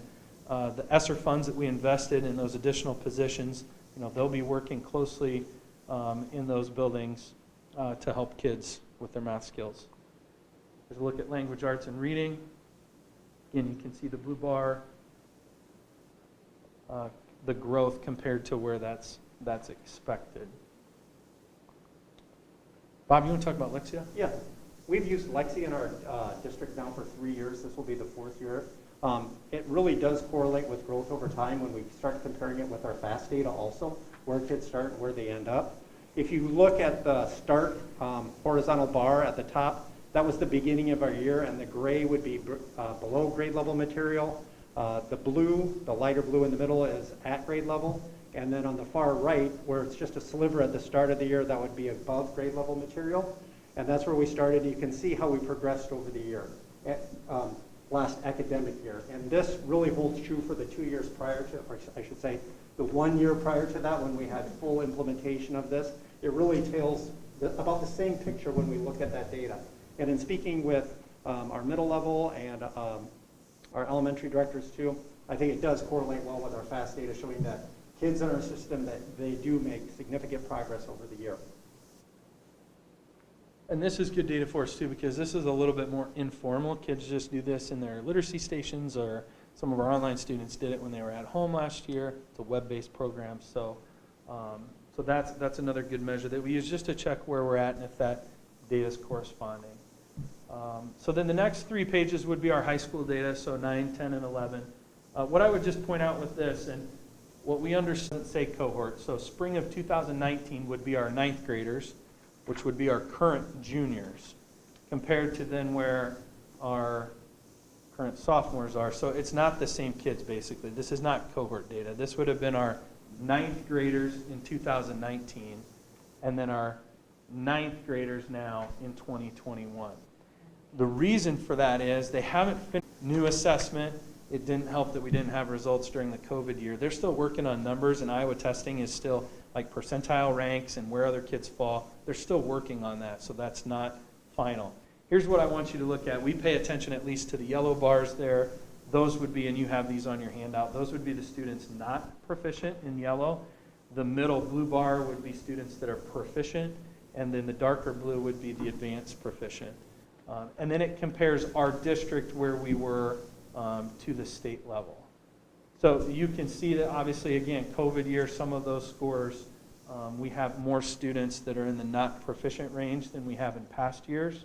the ESSER funds that we invested in those additional positions. They'll be working closely in those buildings to help kids with their math skills. There's a look at language arts and reading. Again, you can see the blue bar. the growth compared to where that's expected. Bob, you want to talk about Lexia? Yeah, we've used Lexi in our district now for 3 years. This will be the 4th year. It really does correlate with growth over time when we start comparing it with our FAST data also, where kids start and where they end up. If you look at the start horizontal bar at the top, that was the beginning of our year, and the gray would be below grade level material. The blue, the lighter blue in the middle, is at grade level. And then on the far right, where it's just a sliver at the start of the year, that would be above grade level material. And that's where we started. You can see how we progressed over the year, last academic year. And this really holds true for the 2 years prior to, or I should say, the 1 year prior to that when we had full implementation of this. It really tells about the same picture when we look at that data. And in speaking with our middle level and our elementary directors too, I think it does correlate well with our FAST data showing that kids in our system, that they do make significant progress over the year. And this is good data for us too, because this is a little bit more informal. Kids just do this in their literacy stations, or some of our online students did it when they were at home last year. It's a web-based program, so that's another good measure that we use just to check where we're at and if that data is corresponding. So then the next 3 pages would be our high school data, so 9, 10, and 11. What I would just point out with this, and what we understand, say cohort, so spring of 2019 would be our 9th graders, which would be our current juniors, compared to then where our current sophomores are. So it's not the same kids, basically. This is not cohort data. This would have been our 9th graders in 2019, and then our 9th graders now in 2021. The reason for that is they haven't finished new assessment. It didn't help that we didn't have results during the COVID year. They're still working on numbers, and Iowa testing is still like percentile ranks and where other kids fall. They're still working on that, so that's not final. Here's what I want you to look at. We pay attention at least to the yellow bars there. Those would be, and you have these on your handout, those would be the students not proficient in yellow. The middle blue bar would be students that are proficient, and then the darker blue would be the advanced proficient. And then it compares our district where we were to the state level. So you can see that obviously, again, COVID year, some of those scores, we have more students that are in the not proficient range than we have in past years.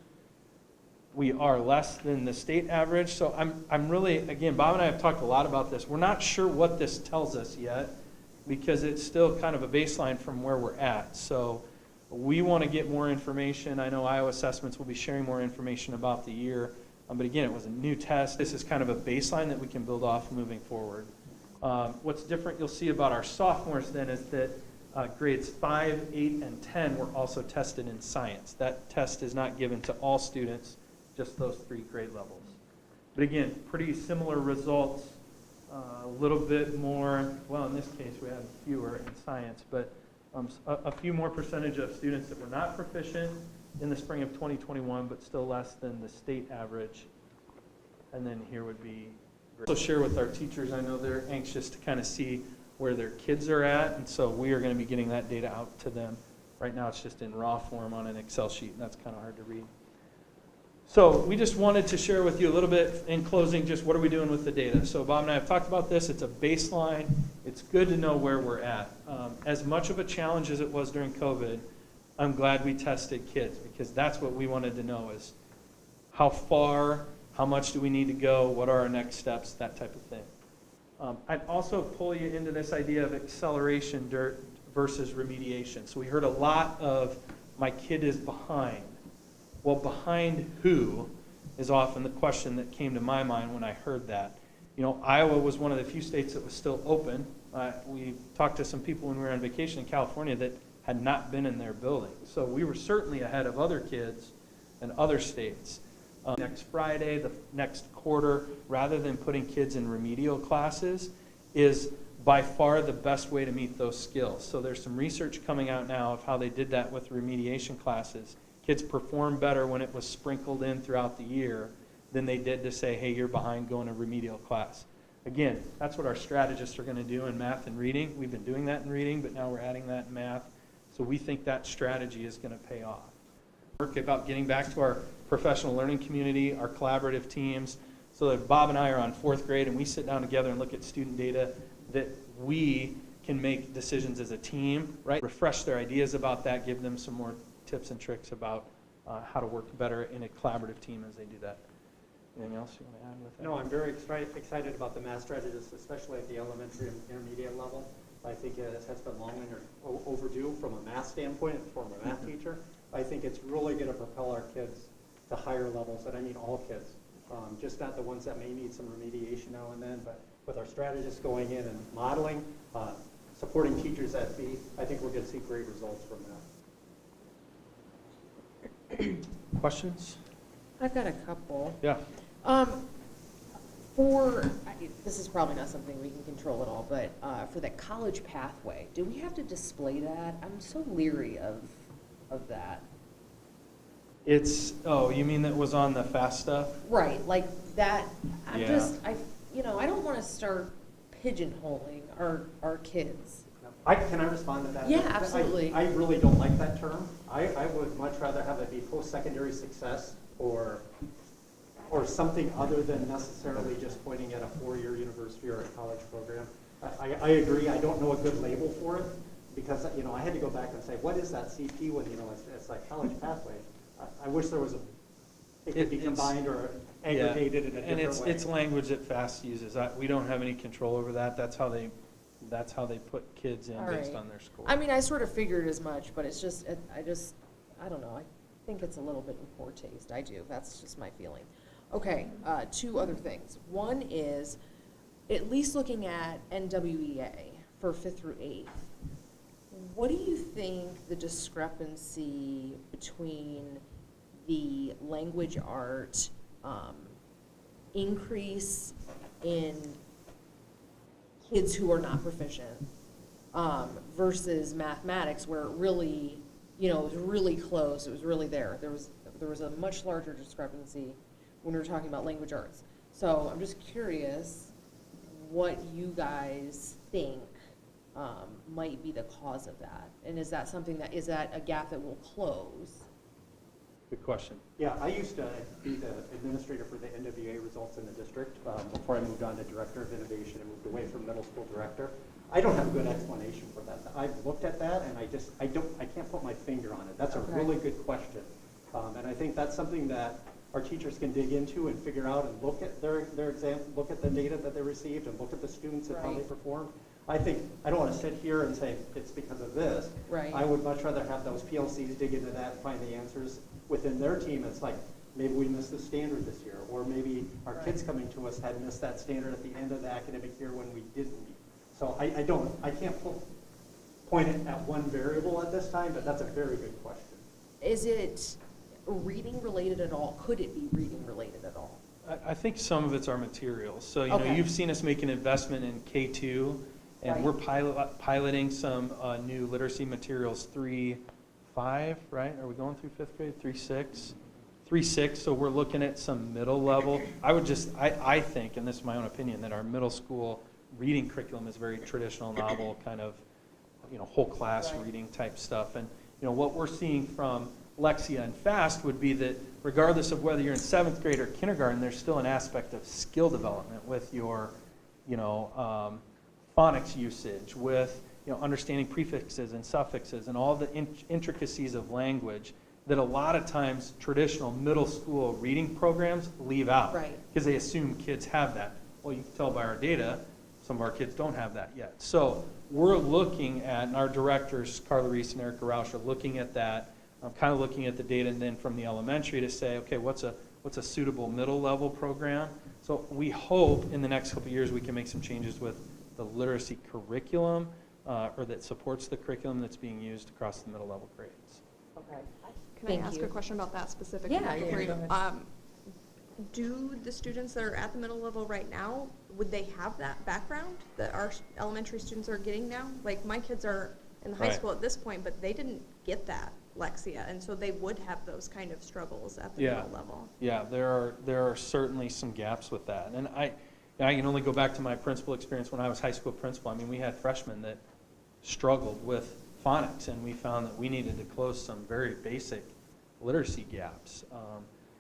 We are less than the state average. So I'm really, again, Bob and I have talked a lot about this. We're not sure what this tells us yet because it's still kind of a baseline from where we're at. So we want to get more information. I know Iowa Assessments will be sharing more information about the year. But again, it was a new test. This is kind of a baseline that we can build off moving forward. What's different you'll see about our sophomores then is that grades 5, 8, and 10 were also tested in science. That test is not given to all students, just those 3 grade levels. But again, pretty similar results, a little bit more, well, in this case we had fewer in science, but a few more percentage of students that were not proficient in the spring of 2021, but still less than the state average. And then here would be, also share with our teachers, I know they're anxious to kind of see where their kids are at, and so we are going to be getting that data out to them. Right now it's just in raw form on an Excel sheet, and that's kind of hard to read. So we just wanted to share with you a little bit in closing, just what are we doing with the data. So Bob and I have talked about this. It's a baseline. It's good to know where we're at. As much of a challenge as it was during COVID, I'm glad we tested kids, because that's what we wanted to know is how far, how much do we need to go, what are our next steps, that type of thing. I'd also pull you into this idea of acceleration versus remediation. So we heard a lot of my kid is behind. Well, behind who is often the question that came to my mind when I heard that. You know, Iowa was one of the few states that was still open. We talked to some people when we were on vacation in California that had not been in their building. So we were certainly ahead of other kids and other states. Next Friday, the next quarter, rather than putting kids in remedial classes, is by far the best way to meet those skills. So there's some research coming out now of how they did that with remediation classes. Kids perform better when it was sprinkled in throughout the year than they did to say, hey, you're behind, going to remedial class. Again, that's what our strategists are going to do in math and reading. We've been doing that in reading, but now we're adding that in math. So we think that strategy is going to pay off. Work about getting back to our professional learning community, our collaborative teams, so that Bob and I are on 4th grade and we sit down together and look at student data. that we can make decisions as a team, right? Refresh their ideas about that, give them some more tips and tricks about how to work better in a collaborative team as they do that. Anything else you want to add with that? No, I'm very excited about the math strategists, especially at the elementary and intermediate level. I think it has been long overdue from a math standpoint, from a math teacher. I think it's really going to propel our kids to higher levels, and I mean all kids, just not the ones that may need some remediation now and then, but with our strategists going in and modeling, supporting teachers at B, I think we're going to see great results from that. Questions? I've got a couple. Yeah. This is probably not something we can control at all, but for that college pathway, do we have to display that? I'm so leery of that. You mean that was on the FAST stuff? Right, like that, I don't want to start pigeonholing our kids. Can I respond to that? Yeah, absolutely. I really don't like that term. I would much rather have it be post-secondary success or something other than necessarily just pointing at a 4-year university or a college program. I agree. I don't know a good label for it because I had to go back and say, what is that CP when it's like college pathway? I wish there was it could be combined or aggregated in a different way. It's language that FAST uses. We don't have any control over that. That's how they put kids in based on their score. I mean, I sort of figured as much, but it's just, I don't know. I think it's a little bit in poor taste. I do. That's just my feeling. Okay, 2 other things. One is, at least looking at NWEA for 5th through 8th, what do you think the discrepancy between the language art increase in kids who are not proficient versus mathematics, where it really, it was really close, it was really there. There was a much larger discrepancy when we were talking about language arts. So I'm just curious what you guys think might be the cause of that, and is that a gap that will close? Good question. Yeah, I used to be the administrator for the NWA results in the district before I moved on to director of innovation and moved away from middle school director. I don't have a good explanation for that. I've looked at that and I can't put my finger on it. That's a really good question, and I think that's something that our teachers can dig into and figure out and look at their exam, look at the data that they received, and look at the students and how they performed. I don't want to sit here and say it's because of this. Right. I would much rather have those PLCs dig into that and find the answers within their team. It's like, maybe we missed the standard this year, or maybe our kids coming to us had missed that standard at the end of the academic year when we didn't meet. So I can't point it at one variable at this time, but that's a very good question. Is it reading related at all? Could it be reading related at all? I think some of it's our materials. So, you've seen us make an investment in K2, and we're piloting some new literacy materials 3.5, right? Are we going through 5th grade? 3.6? 3.6, so we're looking at some middle level. I think, and this is my own opinion, that our middle school reading curriculum is very traditional, novel, kind of, whole class reading type stuff. And, what we're seeing from Lexia and FAST would be that regardless of whether you're in 7th grade or kindergarten, there's still an aspect of skill development with your, phonics usage, with, understanding prefixes and suffixes and all the intricacies of language that a lot of times traditional middle school reading programs leave out because they assume kids have that. Well, you can tell by our data, some of our kids don't have that yet. So we're looking at, and our directors, Carla Reese and Erica Roush, are looking at that, kind of looking at the data and then from the elementary to say, okay, what's a suitable middle level program? So we hope in the next couple of years we can make some changes with the literacy curriculum or that supports the curriculum that's being used across the middle level grades. Okay. Can I ask a question about that specifically? Yeah, go ahead. Do the students that are at the middle level right now, would they have that background that our elementary students are getting now? Like my kids are in the high school at this point, but they didn't get that Lexia, and so they would have those kind of struggles at the middle level. Yeah, there are certainly some gaps with that. And I can only go back to my principal experience when I was high school principal. I mean, we had freshmen that struggled with phonics, and we found that we needed to close some very basic literacy gaps.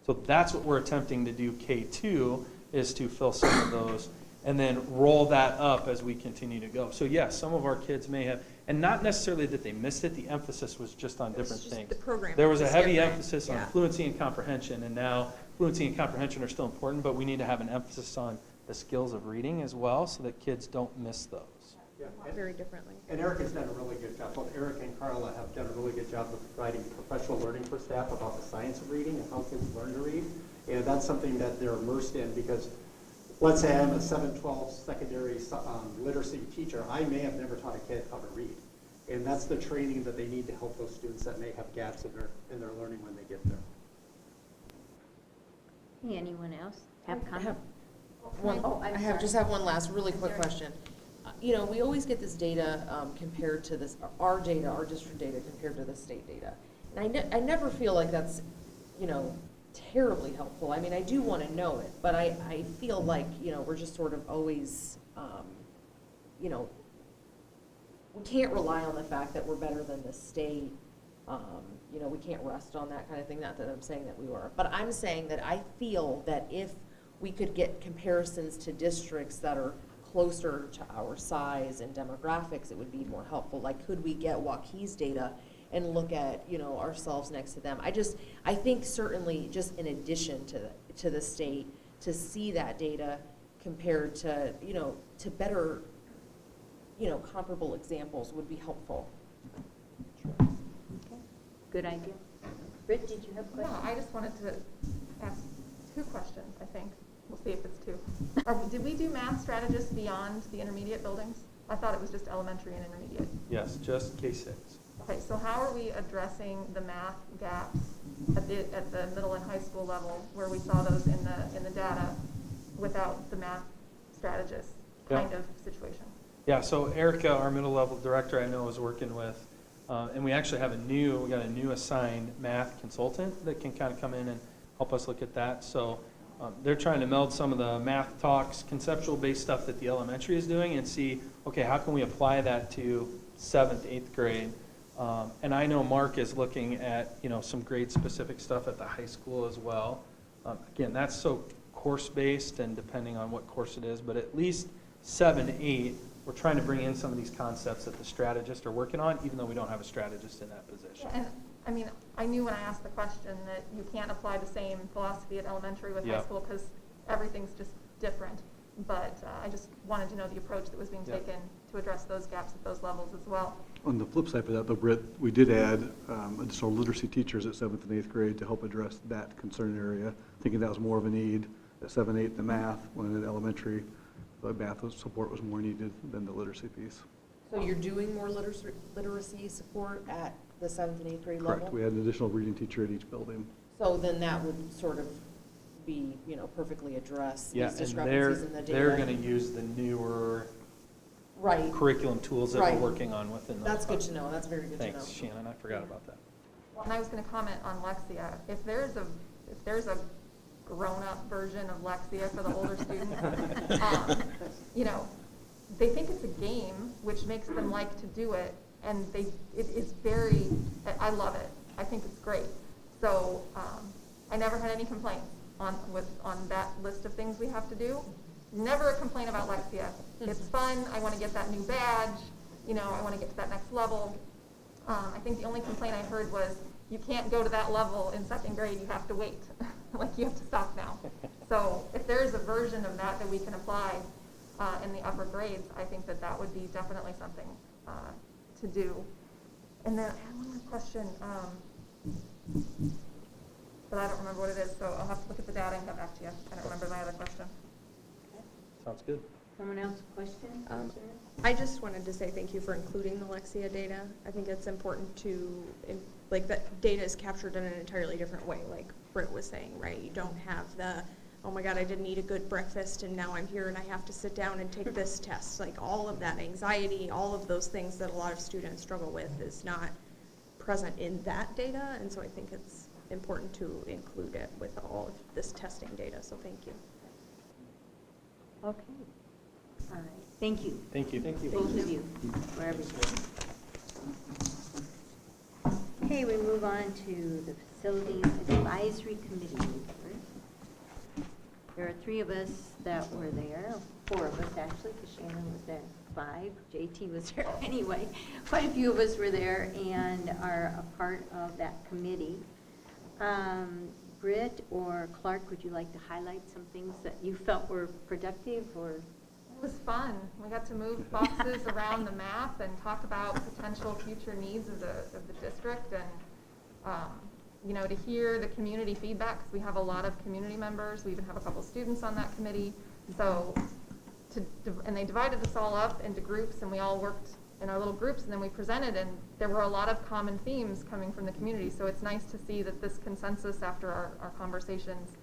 So that's what we're attempting to do K2, is to fill some of those. and then roll that up as we continue to go. So yes, some of our kids may have, and not necessarily that they missed it, the emphasis was just on different things. The program. There was a heavy different. emphasis on Yeah. fluency and comprehension, and now fluency and comprehension are still important, but we need to have an emphasis on the skills of reading as well so that kids don't miss those. Yeah, Very differently. And Eric has done a really good job. Both Eric and Carla have done a really good job of providing professional learning for staff about the science of reading and how kids learn to read. And that's something that they're immersed in because let's say I'm a 7-12 secondary literacy teacher. I may have never taught a kid how to read. And that's the training that they need to help those students that may have gaps in their learning when they get there. Hey, anyone else have comments? I just have one last really quick question. You know, we always get this data compared to this, our data, our district data compared to the state data. And I never feel like that's, you know, terribly helpful. I mean, I do want to know it, but I feel like, you know, we're just sort of always, you know, we can't rely on the fact that we're better than the state. You know, we can't rest on that kind of thing. Not that I'm saying that we were, but I'm saying that I feel that if we could get comparisons to districts that are closer to our size and demographics, it would be more helpful. Like, could we get Waukees data and look at, you know, ourselves next to them? I think certainly just in addition to the state, to see that data compared to, you know, to better, you know, comparable examples would be helpful. Okay. Good idea. Britt, did you have a question? Yeah, I just wanted to ask 2 questions, I think. We'll see if it's 2. Did we do math strategists beyond the intermediate buildings? I thought it was just elementary and intermediate. Yes, just K-6. Okay, so how are we addressing the math gaps at the middle and high school level where we saw those in the data without the math strategist kind of situation? Yeah, so Erica, our middle level director, I know is working with, and we actually have we got a new assigned math consultant that can kind of come in and help us look at that. So they're trying to meld some of the math talks, conceptual based stuff that the elementary is doing and see, okay, how can we apply that to 7th, 8th grade? And I know Mark is looking at, you know, some grade specific stuff at the high school as well. Again, that's so course based and depending on what course it is, but at least 7, 8, we're trying to bring in some of these concepts that the strategists are working on, even though we don't have a strategist in that position. And I mean, I knew when I asked the question that you can't apply the same philosophy at elementary with high school because everything's just different. But I just wanted to know the approach that was being taken to address those gaps at those levels as well. On the flip side of that, though, Britt, we did add additional literacy teachers at 7th and 8th grade to help address that concern area, thinking that was more of a need at 7, 8, the math, when in elementary, the math support was more needed than the literacy piece. So you're doing more literacy support at the 7th and 8th grade level? Correct. We had an additional reading teacher at each building. So then that would sort of be, you know, perfectly address these And discrepancies in the data. they're going to use the newer curriculum tools that we're working on within those. That's good to know. That's very good to know. Thanks, Shannon. I forgot about that. And I was going to comment on Lexia. If there's a grown-up version of Lexia for the older students, you know, they think it's a game, which makes them like to do it, and it's very. I love it. I think it's great. So I never had any complaints on that list of things we have to do. Never a complaint about Lexia. It's fun. I want to get that new badge. You know, I want to get to that next level. I think the only complaint I heard was, you can't go to that level in 2nd grade. You have to wait. Like, you have to stop now. So if there's a version of that we can apply in the upper grades, I think that would be definitely something to do. And then I had one more question, but I don't remember what it is, so I'll have to look at the data and get back to you. I don't remember my other question. Sounds good. Someone else question? I just wanted to say thank you for including the Lexia data. I think it's important to, like, that data is captured in an entirely different way, like Britt was saying, right? You don't have the, oh my God, I didn't eat a good breakfast and now I'm here and I have to sit down and take this test. Like, all of that anxiety, all of those things that a lot of students struggle with is not present in that data, and so I think it's important to include it with all of this testing data, so thank you. Okay. All right. Thank you. Thank you. Thank you. Both of you for everything. Okay, we move on to the Facilities Advisory Committee report. There are 3 of us that were there, 4 of us actually, because Shannon was there, 5, JT was there anyway. Quite a few of us were there and are a part of that committee. Britt or Clark, would you like to highlight some things that you felt were productive or? It was fun. We got to move boxes around the map and talk about potential future needs of the district, and you know, to hear the community feedback, because we have a lot of community members. We even have a couple students on that committee. So, and they divided this all up into groups, and we all worked in our little groups, and then we presented, and there were a lot of common themes coming from the community. So it's nice to see that this consensus after our conversations,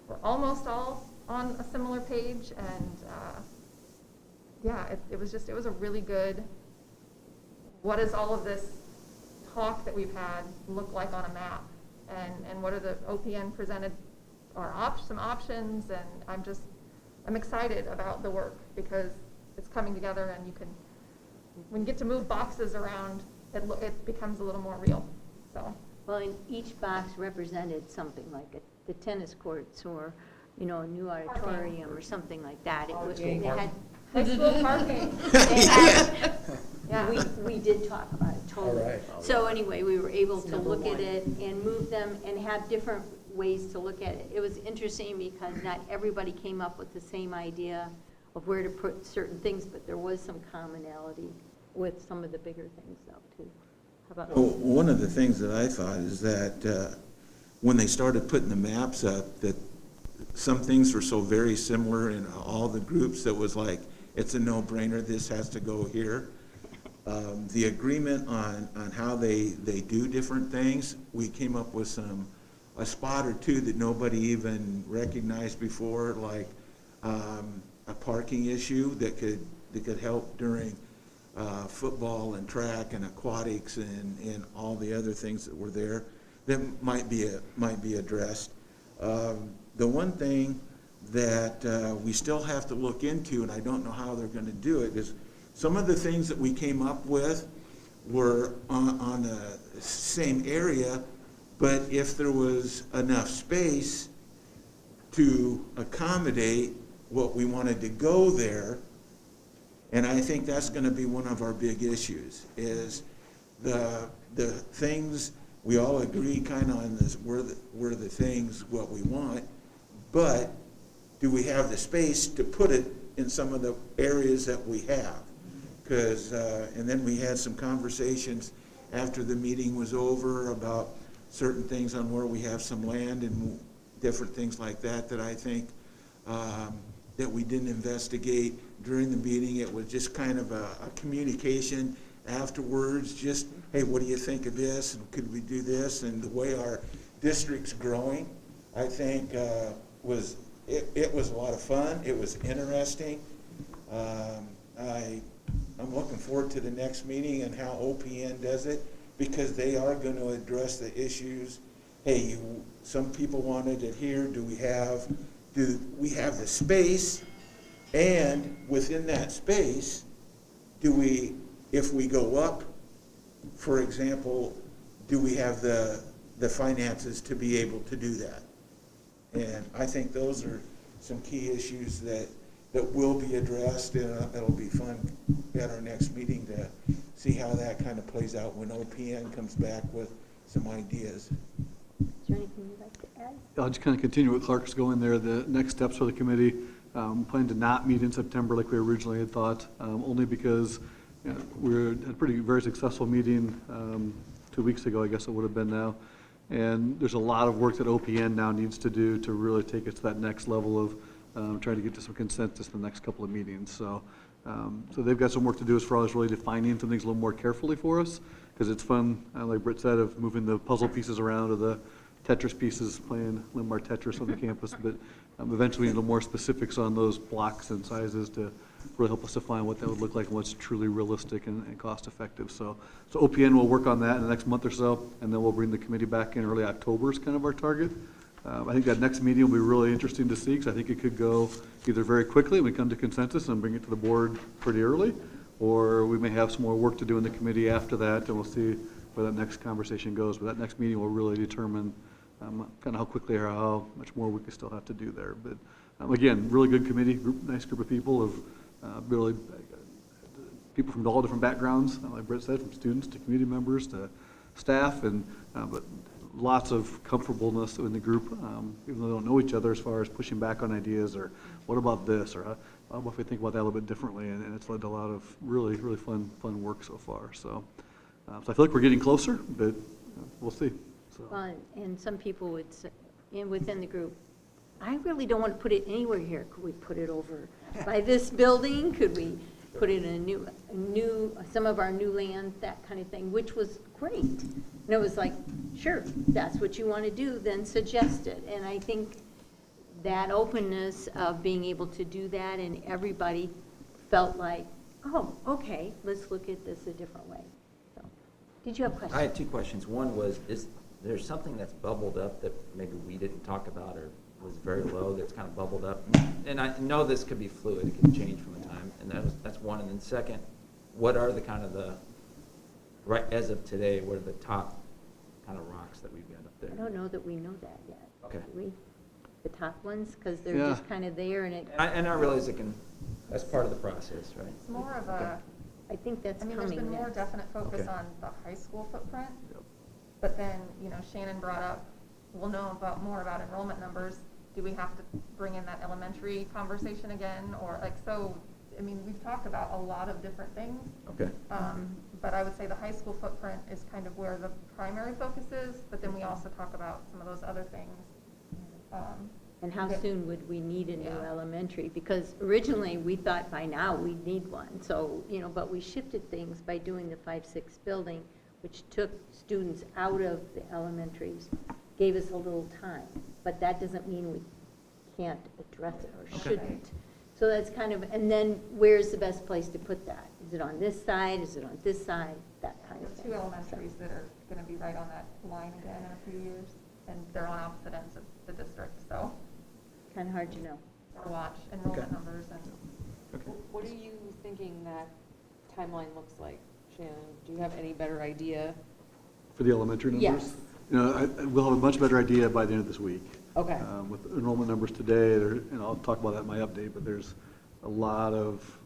we're almost all on a similar page, and yeah, it was a really good, what does all of this talk that we've had look like on a map, and what are the OPN presented some options, and I'm excited about the work because it's coming together, and when you get to move boxes around, it becomes a little more real. So. Well, and each box represented something like the tennis courts or, you know, a new auditorium or something like that. It was, they had high school parking. Yeah. We did talk about it, totally. All right. So anyway, we were able to look at it and move them and have different ways to look at it. It was interesting because not everybody came up with the same idea of where to put certain things, but there was some commonality with some of the bigger things though, too. How about One of the things that I thought is that when they started putting the maps up, that some things were so very similar in all the groups that was like, it's a no-brainer, this has to go here. The agreement on how they do different things, we came up with a spot or 2 that nobody even recognized before, like a parking issue that could help during football and track and aquatics and all the other things that were there that might be addressed. The one thing that we still have to look into, and I don't know how they're going to do it, is some of the things that we came up with were on the same area, but if there was enough space to accommodate what we wanted to go there, and I think that's going to be one of our big issues, is the things we all agree kind of on this, were the things what we want, but do we have the space to put it in some of the areas that we have? Because, and then we had some conversations after the meeting was over about certain things on where we have some land and different things like that I think that we didn't investigate during the meeting. It was just kind of a communication afterwards, just, hey, what do you think of this, and could we do this? And the way our district's growing, I think it was a lot of fun. It was interesting. I'm looking forward to the next meeting and how OPN does it, because they are going to address the issues. Hey, some people wanted it here. Do we have the space? And within that space, if we go up, for example, do we have the finances to be able to do that? And I think those are some key issues that will be addressed, and it'll be fun at our next meeting to see how that kind of plays out when OPN comes back with some ideas. Is there anything you'd like to add? I'll just kind of continue what Clark's going there. The next steps for the committee, plan to not meet in September like we originally had thought, only because we had a very successful meeting 2 weeks ago, I guess it would have been now. And there's a lot of work that OPN now needs to do to really take us to that next level of trying to get to some consensus in the next couple of meetings. So they've got some work to do as far as really defining some things a little more carefully for us, because it's fun, like Britt said, of moving the puzzle pieces around or the Tetris pieces, playing Linn-Mar Tetris on the campus, but eventually we need a little more specifics on those blocks and sizes to really help us define what that would look like and what's truly realistic and cost effective. So OPN will work on that in the next month or so, and then we'll bring the committee back in early October is kind of our target. I think that next meeting will be really interesting to see, because I think it could go either very quickly and we come to consensus and bring it to the board pretty early, or we may have some more work to do in the committee after that, and we'll see where that next conversation goes. But that next meeting will really determine kind of how quickly or how much more we could still have to do there. But again, really good committee, nice group of people, of really people from all different backgrounds, like Britt said, from students to community members to staff, and but lots of comfortableness in the group, even though they don't know each other, as far as pushing back on ideas, or what about this, or how about if we think about that a little bit differently, and it's led to a lot of really fun work so far. So I feel like we're getting closer, but we'll see. So. Well, and some people would say, within the group, I really don't want to put it anywhere here. Could we put it over by this building? Could we put it in some of our new land, that kind of thing, which was great. And it was like, sure, that's what you want to do, then suggest it. And I think that openness of being able to do that, and everybody felt like, oh, okay, let's look at this a different way. So, did you have questions? I had two questions. One was, is there something that's bubbled up that maybe we didn't talk about or was very low that's kind of bubbled up? And I know this could be fluid, it can change from the time, and that's one. And then second, what are the kind of right as of today, what are the top kind of rocks that we've got up there? I don't know that we know that yet. Okay. Do we? The top ones, because they're just kind of there, and it. And I realize that's part of the process, right? It's more of a, I think that's coming there's been more next. definite focus on the high school footprint. Yep. But then, Shannon brought up, we'll know more about enrollment numbers. Do we have to bring in that elementary conversation again? Or we've talked about a lot of different things. Okay. But I would say the high school footprint is kind of where the primary focus is, but then we also talk about some of those other things. And how soon would we need a new elementary? Because originally, we thought by now we'd need one. So, but we shifted things by doing the 5-6 building, which took students out of the elementaries, gave us a little time. But that doesn't mean we can't address it or shouldn't. So that's kind of, and then where's the best place to put that? Is it on this side? Is it on this side? That kind of thing. Two elementaries that are going to be right on that line again in a few years, and they're on opposite ends of the district, so. Kind of hard to know. Watch enrollment numbers and. Okay. What are you thinking that timeline looks like, Shannon? Do you have any better idea? For the elementary numbers? Yes. We'll have a much better idea by the end of this week. Okay. With enrollment numbers today, and I'll talk about that in my update, but there's a lot of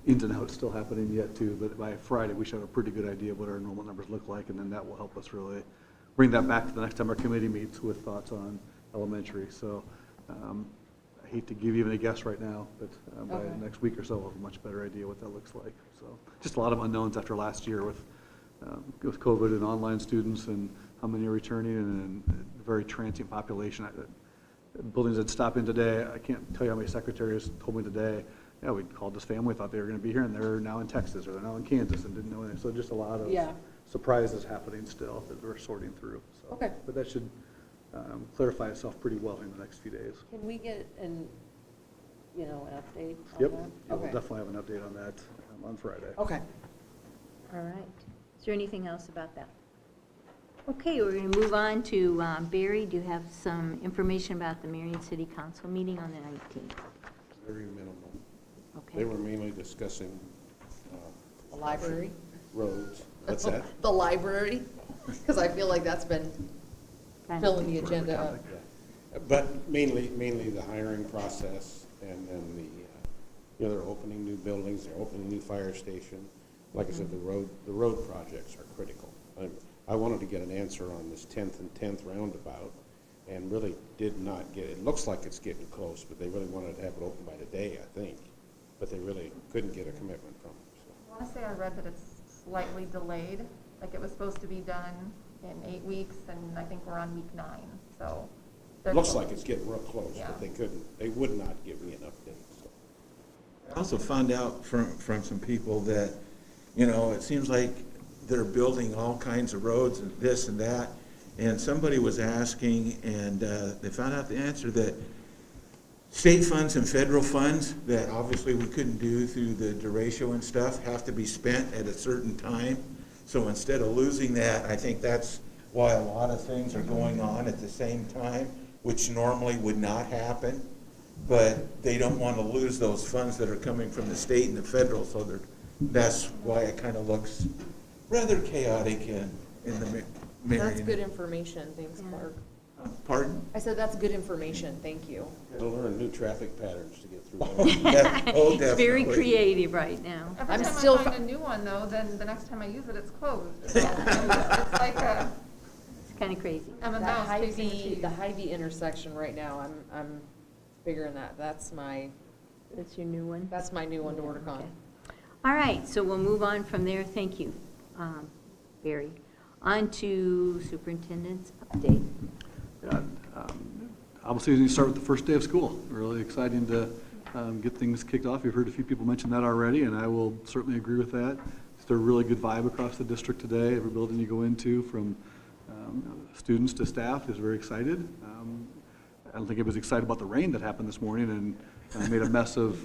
ins and outs still happening yet too. But by Friday, we should have a pretty good idea of what our enrollment numbers look like, and then that will help us really bring that back to the next time our committee meets with thoughts on elementary. So I hate to give you even a guess right now, but by the next week or so, we'll have a much better idea what that looks like. So just a lot of unknowns after last year with COVID and online students and how many are returning, and a very transient population. Buildings that stop in today, I can't tell you how many secretaries told me today, yeah, we called this family, thought they were going to be here, and they're now in Texas, or they're now in Kansas, and didn't know anything. So just a lot of surprises happening still that we're sorting through. So. Okay. But that should clarify itself pretty well in the next few days. Can we get an update on Yep. that? We'll definitely have an update on that on Friday. Okay. All right. Is there anything else about that? Okay, we're going to move on to Barry. Do you have some information about the Marion City Council meeting on the 19th? Very minimal. Okay. They were mainly discussing The library? roads. What's that? The library? Because I feel like that's been filling the agenda up. Yeah. But mainly the hiring process, and then they're opening new buildings, they're opening new fire station. Like I said, the road projects are critical. I wanted to get an answer on this 10th and 10th roundabout, and really did not get it. It looks like it's getting close, but they really wanted to have it open by today, I think. But they really couldn't get a commitment from them. So. I want to say I read that it's slightly delayed. Like it was supposed to be done in 8 weeks, and I think we're on week 9. So It looks like it's getting real close, Yeah. but they would not give me an update. So. I also found out from some people that, it seems like they're building all kinds of roads and this and that. And somebody was asking, and they found out the answer that state funds and federal funds that obviously we couldn't do through the derecho and stuff have to be spent at a certain time. So instead of losing that, I think that's why a lot of things are going on at the same time, which normally would not happen. But they don't want to lose those funds that are coming from the state and the federal, so that's why it kind of looks rather chaotic in the Marion. That's good information. Thanks, Clark. Pardon? I said that's good information, thank you. To learn new traffic patterns to get through. Oh, It's very definitely. creative right now. Every I'm time still I find a new one though, then the next time I use it, it's closed. So it's like a, It's kind of crazy. I'm a The mouse chasing a Hy-Vee, cheese. the Hy-Vee intersection right now, I'm figuring that, that's my new one? That's my new one to work on. Okay. All right, so we'll move on from there. Thank you, Barry. On to superintendent's update. Yeah, obviously, you start with the first day of school. Really exciting to get things kicked off. You've heard a few people mention that already, and I will certainly agree with that. It's a really good vibe across the district today. Every building you go into, from students to staff, is very excited. I don't think it was excited about the rain that happened this morning and made a mess of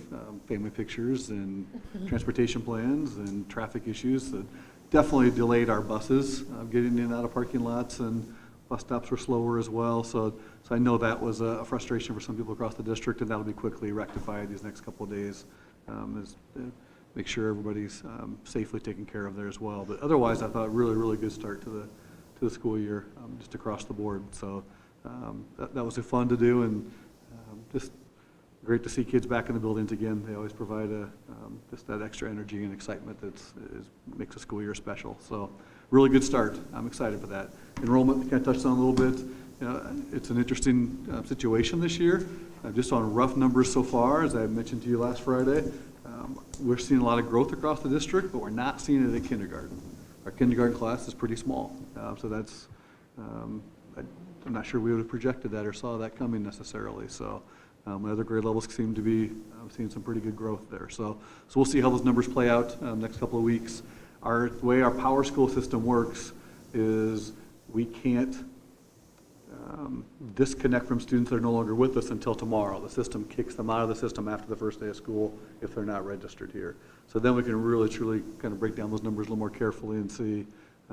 family pictures and transportation plans and traffic issues that definitely delayed our buses getting in and out of parking lots, and bus stops were slower as well. So I know that was a frustration for some people across the district, and that'll be quickly rectified these next couple of days, make sure everybody's safely taken care of there as well. But otherwise, I thought really good start to the school year, just across the board. So that was fun to do, and just great to see kids back in the buildings again. They always provide just that extra energy and excitement that makes the school year special. So really good start. I'm excited for that. Enrollment, kind of touched on a little bit. You know, it's an interesting situation this year. Just on rough numbers so far, as I mentioned to you last Friday, we're seeing a lot of growth across the district, but we're not seeing it at kindergarten. Our kindergarten class is pretty small, so that's, I'm not sure we would have projected that or saw that coming necessarily. So other grade levels seem to be seeing some pretty good growth there. So we'll see how those numbers play out next couple of weeks. The way our power school system works is we can't disconnect from students that are no longer with us until tomorrow. The system kicks them out of the system after the first day of school if they're not registered here. So then we can really truly kind of break down those numbers a little more carefully and see,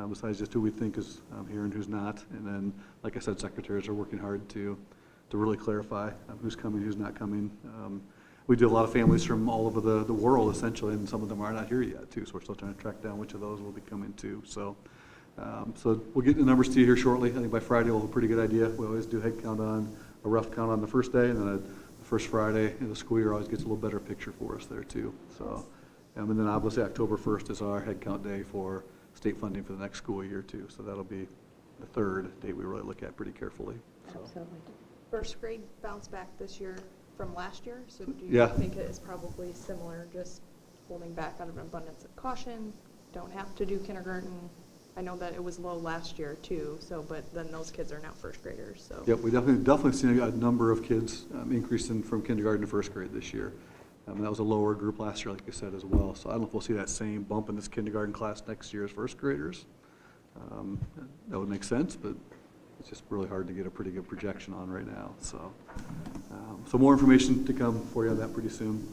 besides just who we think is here and who's not. And then, like I said, secretaries are working hard to really clarify who's coming, who's not coming. We do a lot of families from all over the world, essentially, and some of them are not here yet, too. So we're still trying to track down which of those will be coming, too. So we'll get the numbers to you here shortly. I think by Friday we'll have a pretty good idea. We always do head count a rough count on the first day, and then the first Friday in the school year always gets a little better picture for us there, too. So, and then obviously October 1st is our head count day for state funding for the next school year, too. So that'll be the third date we really look at pretty carefully. So. Absolutely. First grade bounced back this year from last year, so do you think it is probably similar, just holding back out of an abundance of caution, don't have to do kindergarten? I know that it was low last year too, but then those kids are now first graders, so. Yep, we definitely seen a number of kids increasing from kindergarten to first grade this year. That was a lower group last year, like you said, as well. So I don't know if we'll see that same bump in this kindergarten class next year as first graders. That would make sense, but it's just really hard to get a pretty good projection on right now. So more information to come for you on that pretty soon.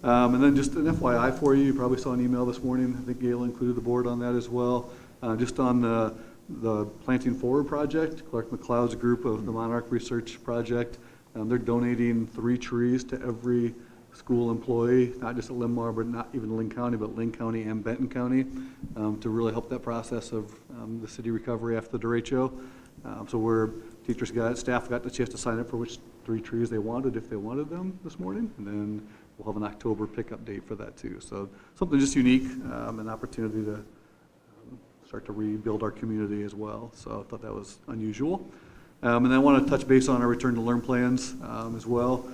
And then just an FYI for you, you probably saw an email this morning. I think Gail included the board on that as well. Just on the Planting Forward project, Clark McLeod's group of the Monarch Research Project, they're donating 3 trees to every school employee, not just at Linn-Mar, but not even Linn County, but Linn County and Benton County, to really help that process of the city recovery after the derecho. So staff got the chance to sign up for which 3 trees they wanted, if they wanted them this morning, and then we'll have an October pickup date for that too. So something just unique, an opportunity to start to rebuild our community as well. So I thought that was unusual. And then I want to touch base on our return to learn plans as well.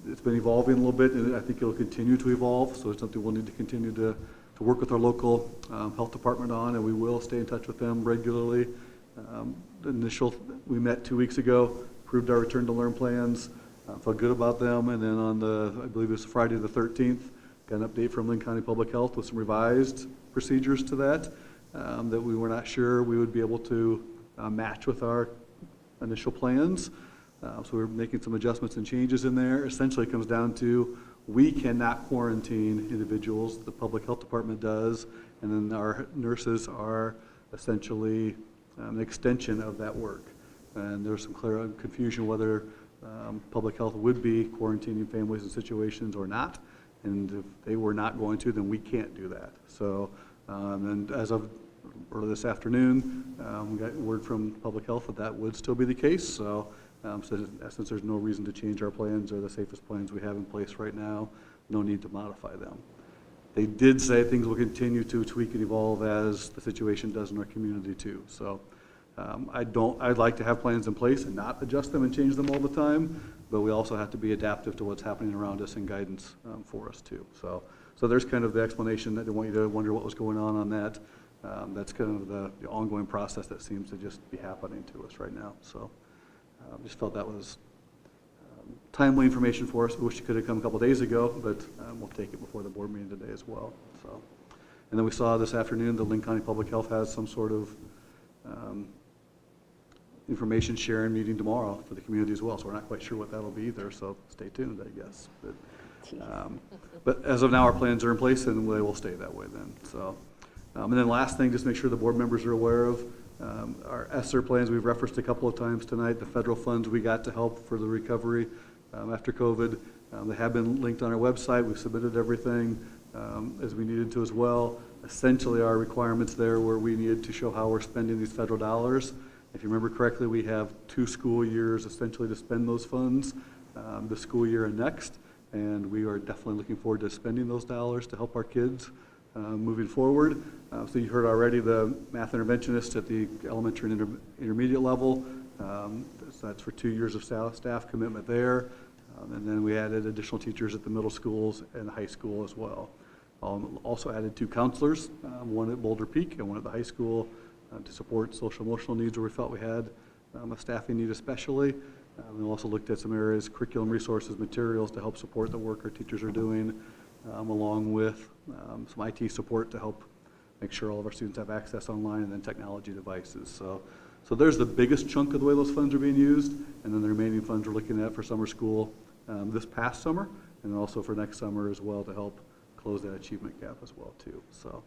It's been evolving a little bit, and I think it'll continue to evolve. So it's something we'll need to continue to work with our local health department on, and we will stay in touch with them regularly. We met 2 weeks ago, approved our return to learn plans, felt good about them, and then on I believe it was Friday the 13th, got an update from Linn County Public Health with some revised procedures to that we were not sure we would be able to match with our initial plans. So we're making some adjustments and changes in there. Essentially it comes down to we cannot quarantine individuals, the public health department does, and then our nurses are essentially an extension of that work. And there's some clear confusion whether public health would be quarantining families in situations or not. And if they were not going to, then we can't do that. So, and as of early this afternoon, we got word from Public Health that that would still be the case. So, so in essence, there's no reason to change our plans or the safest plans we have in place right now. No need to modify them. They did say things will continue to tweak and evolve as the situation does in our community too. So I'd like to have plans in place and not adjust them and change them all the time, but we also have to be adaptive to what's happening around us and guidance for us too. So there's kind of the explanation. I didn't want you to wonder what was going on that. That's kind of the ongoing process that seems to just be happening to us right now. So just felt that was timely information for us. We wish it could have come a couple days ago, but we'll take it before the board meeting today as well. So, and then we saw this afternoon the Linn County Public Health has some sort of information sharing meeting tomorrow for the community as well. So we're not quite sure what that'll be either. So stay tuned, I guess. But as of now, our plans are in place and they will stay that way then. So, and then last thing, just make sure the board members are aware of our ESSER plans. We've referenced a couple of times tonight, the federal funds we got to help for the recovery after COVID. They have been linked on our website. We've submitted everything as we needed to as well. Essentially, our requirements there were we needed to show how we're spending these federal dollars. If you remember correctly, we have 2 school years essentially to spend those funds, this school year and next. And we are definitely looking forward to spending those dollars to help our kids moving forward. So you heard already the math interventionist at the elementary and intermediate level. So that's for 2 years of staff commitment there. And then we added additional teachers at the middle schools and high school as well. Also added 2 counselors, one at Boulder Peak and one at the high school to support social emotional needs where we felt we had a staffing need especially. We also looked at some areas, curriculum resources, materials to help support the work our teachers are doing, along with some IT support to help make sure all of our students have access online, and then technology devices. So there's the biggest chunk of the way those funds are being used, and then the remaining funds we're looking at for summer school this past summer, and then also for next summer as well to help close that achievement gap as well too. So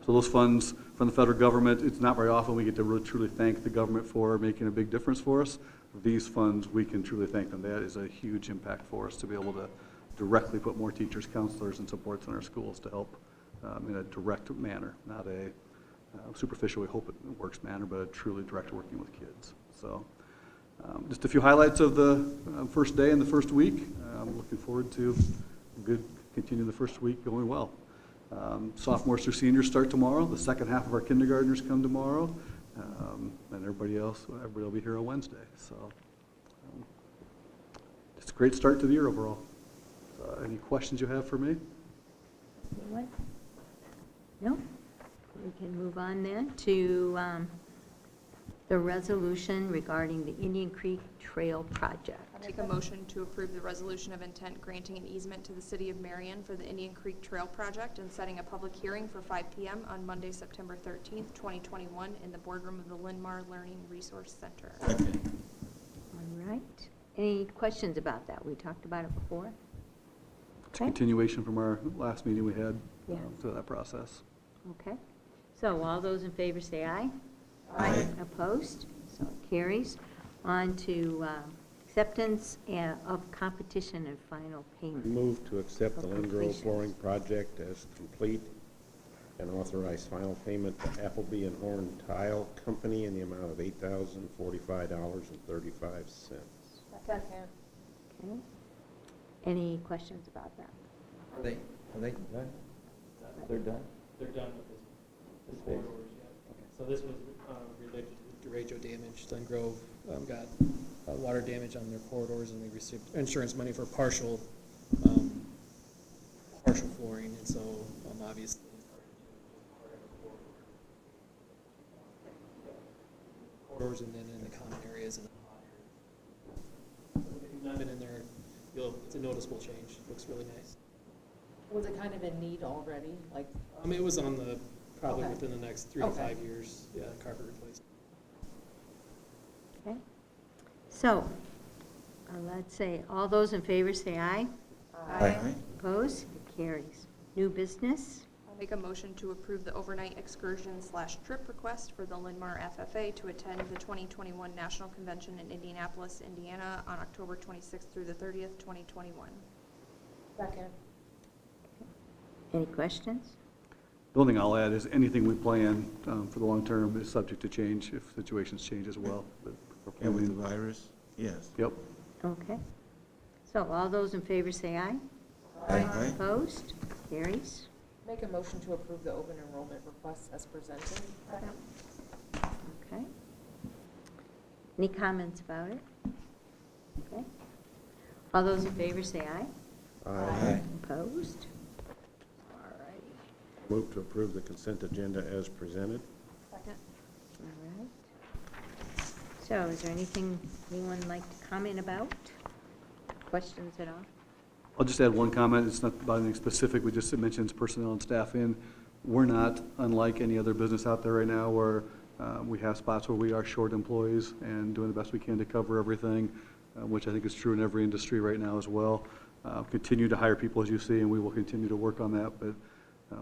those funds from the federal government, it's not very often we get to really truly thank the government for making a big difference for us. These funds, we can truly thank them. That is a huge impact for us to be able to directly put more teachers, counselors, and supports in our schools to help in a direct manner, not a superficial, we hope it works manner, but a truly direct working with kids. So just a few highlights of the first day and the first week. I'm looking forward to continue the first week going well. Sophomores through seniors start tomorrow. The second half of our kindergartners come tomorrow. And everybody will be here on Wednesday. So it's a great start to the year overall. Any questions you have for me? Anyone? No? We can move on then to the resolution regarding the Indian Creek Trail Project. I make a motion to approve the resolution of intent granting an easement to the city of Marion for the Indian Creek Trail Project and setting a public hearing for 5 p.m. on Monday, September 13th, 2021 in the boardroom of the Linn-Mar Learning Resource Center. All right. Any questions about that? We talked about it before. It's a continuation from our last meeting we had through that process. Okay. So all those in favor say aye. Aye. Opposed? So it carries. On to acceptance of competition and final payment. Move to accept the Lynn Grove flooring project as complete and authorize final payment to Appleby and Horn Tile Company in the amount of $8,045.35. Second. Okay. Any questions about that? Are they done? They're done? They're done with this phase. Okay. So this was related to derecho damage. Linn Grove got water damage on their corridors, and we received insurance money for partial flooring, and so obviously corridors and then in the common areas and the hot areas. If you've not been in there, it's a noticeable change. It looks really nice. Was it kind of in need already? Like, It was on the probably Okay. within the next 3 to 5 years. Yeah, carpet replacement. Okay. So let's say all those in favor say aye. Aye. Opposed? It carries. New business. I'll make a motion to approve the overnight excursion/trip request for the Linn-Mar FFA to attend the 2021 National Convention in Indianapolis, Indiana on October 26th through the 30th, 2021. second. Any questions? The only thing I'll add is anything we plan for the long term is subject to change if situations change as well. But we're And with planning- the virus, yes. Yep. Okay. So all those in favor say aye. Aye. Opposed? Carries. Make a motion to approve the open enrollment requests as presented. Okay. Any comments about it? Okay. All those in favor say aye. Aye. Opposed? All right. Move to approve the consent agenda as presented. Second. All right. So is there anything anyone would like to comment about? Questions at all? I'll just add one comment. It's not about anything specific. We just mentioned personnel and staff in. We're not unlike any other business out there right now where we have spots where we are short employees and doing the best we can to cover everything, which I think is true in every industry right now as well. Continue to hire people as you see, and we will continue to work on that. But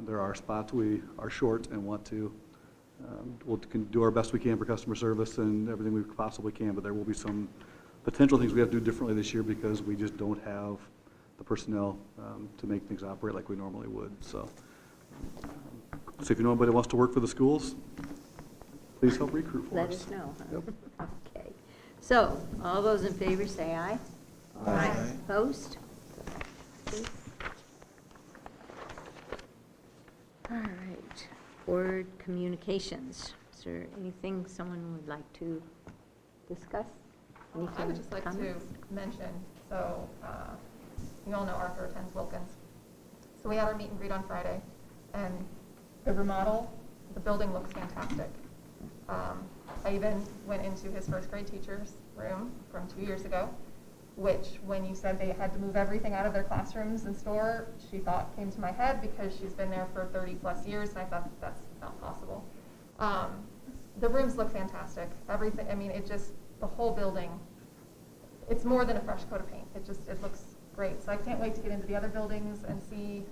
there are spots we are short and want to. We'll do our best we can for customer service and everything we possibly can, but there will be some potential things we have to do differently this year because we just don't have the personnel to make things operate like we normally would. So if you know anybody who wants to work for the schools, please help recruit for Let us know. Huh? Okay. So all those in favor say aye. Aye. Opposed? All right. Board communications. Is there anything someone would like to discuss? Anything? I would just like to comments? mention, so you all know Arthur attends Wilkins. So we had our meet and greet on Friday, and the remodel, the building looks fantastic. I even went into his first grade teacher's room from 2 years ago, which when you said they had to move everything out of their classrooms and store, she thought came to my head because she's been there for 30 plus years, and I thought that's not possible. The rooms look fantastic. Everything, I mean, it just, the whole building, it's more than a fresh coat of paint. It looks great. So I can't wait to get into the other buildings and see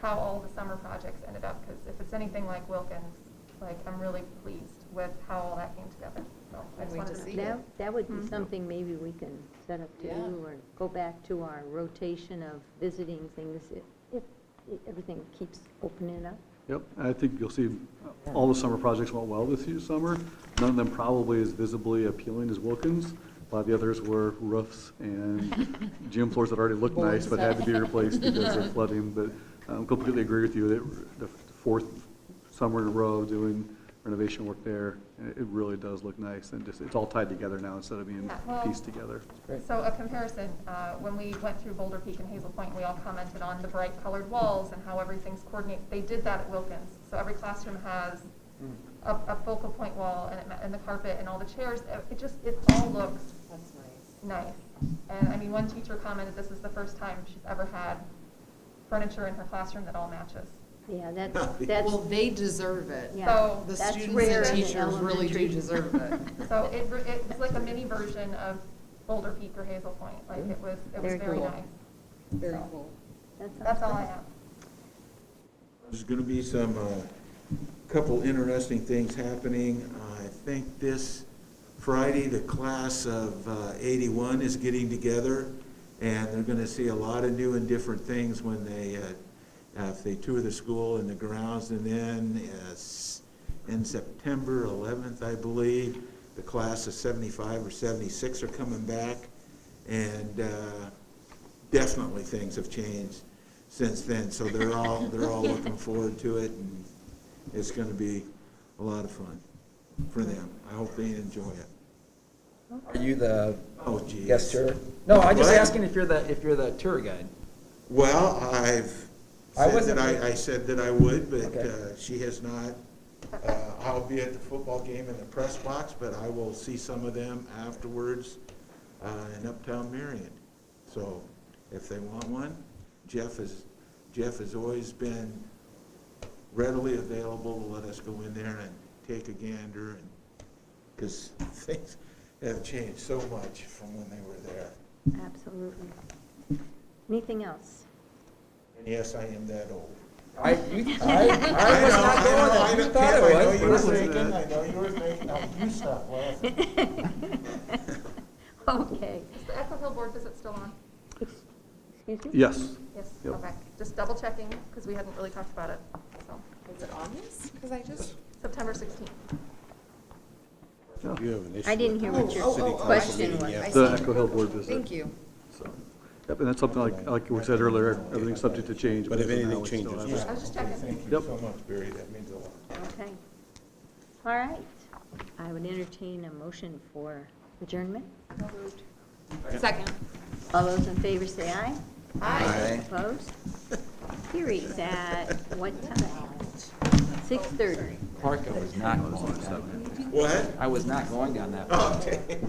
how all the summer projects ended up, because if it's anything like Wilkins, like, I'm really pleased with how all that came together. So I just wanted to see it. That would be something maybe we can set up to Yeah. do, or go back to our rotation of visiting things if everything keeps opening up. Yep, I think you'll see all the summer projects went well this year's summer. None of them probably as visibly appealing as Wilkins. A lot of the others were roofs and gym floors that already looked nice but had to be replaced because of flooding. But I completely agree with you that the fourth summer in a row doing renovation work there, it really does look nice, and just it's all tied together now instead of being Yeah, well, pieced together. So a comparison, when we went through Boulder Peak and Hazel Point, we all commented on the bright colored walls and how everything's coordinated. They did that at Wilkins. So every classroom has a focal point wall and the carpet and all the chairs. It all looks That's nice. nice. And I mean, one teacher commented this is the first time she's ever had furniture in her classroom that all matches. Yeah, that's, Well, they deserve it. yeah, So The that's students rare and in teachers really do elementary. deserve it. So it was like a mini version of Boulder Peak or Hazel Point. Like it was Very very cool. nice. Very So, cool. That's all I have. There's going to be some, couple interesting things happening. I think this Friday, the class of 81 is getting together, and they're going to see a lot of new and different things when they, if they tour the school and the grounds. And then in September 11th, I believe, the class of 75 or 76 are coming back, and definitely things have changed since then. So they're all looking forward to it, and it's going to be a lot of fun for them. I hope they enjoy it. Are you the geez. guest tour? No, I'm just What? asking if you're the tour guide. Well, I wasn't- said that I would, but Okay. she has not. I'll be at the football game in the press box, but I will see some of them afterwards in Uptown Marion. So if they want one, Jeff has always been readily available to let us go in there and take a gander, and because things have changed so much from when they were there. Absolutely. Anything else? And yes, I am that old. I was not going there. You thought it was. I know you were thinking, no, you stop laughing. Okay. Is the Echo Hill board visit still on? Excuse me? Yes. Yes, Yep. okay. Just double checking, because we hadn't really talked about it, so. What's it on this? Because I just. September 16th. You have an issue I didn't hear what your city council question meeting, was. you have The to- Echo Hill board visit. Thank you. So, yep, and that's something like we said earlier, everything's subject to change. But if as of now, anything we still changes, have just- it. I was just checking. Thank you Yep. so much, Barry, that means a lot. Okay. All right. I would entertain a motion for adjournment. Second. All those in favor say aye. Aye. Opposed? Carries at what time? 6:30. Park, I was not going. What? I was not going down that. Okay.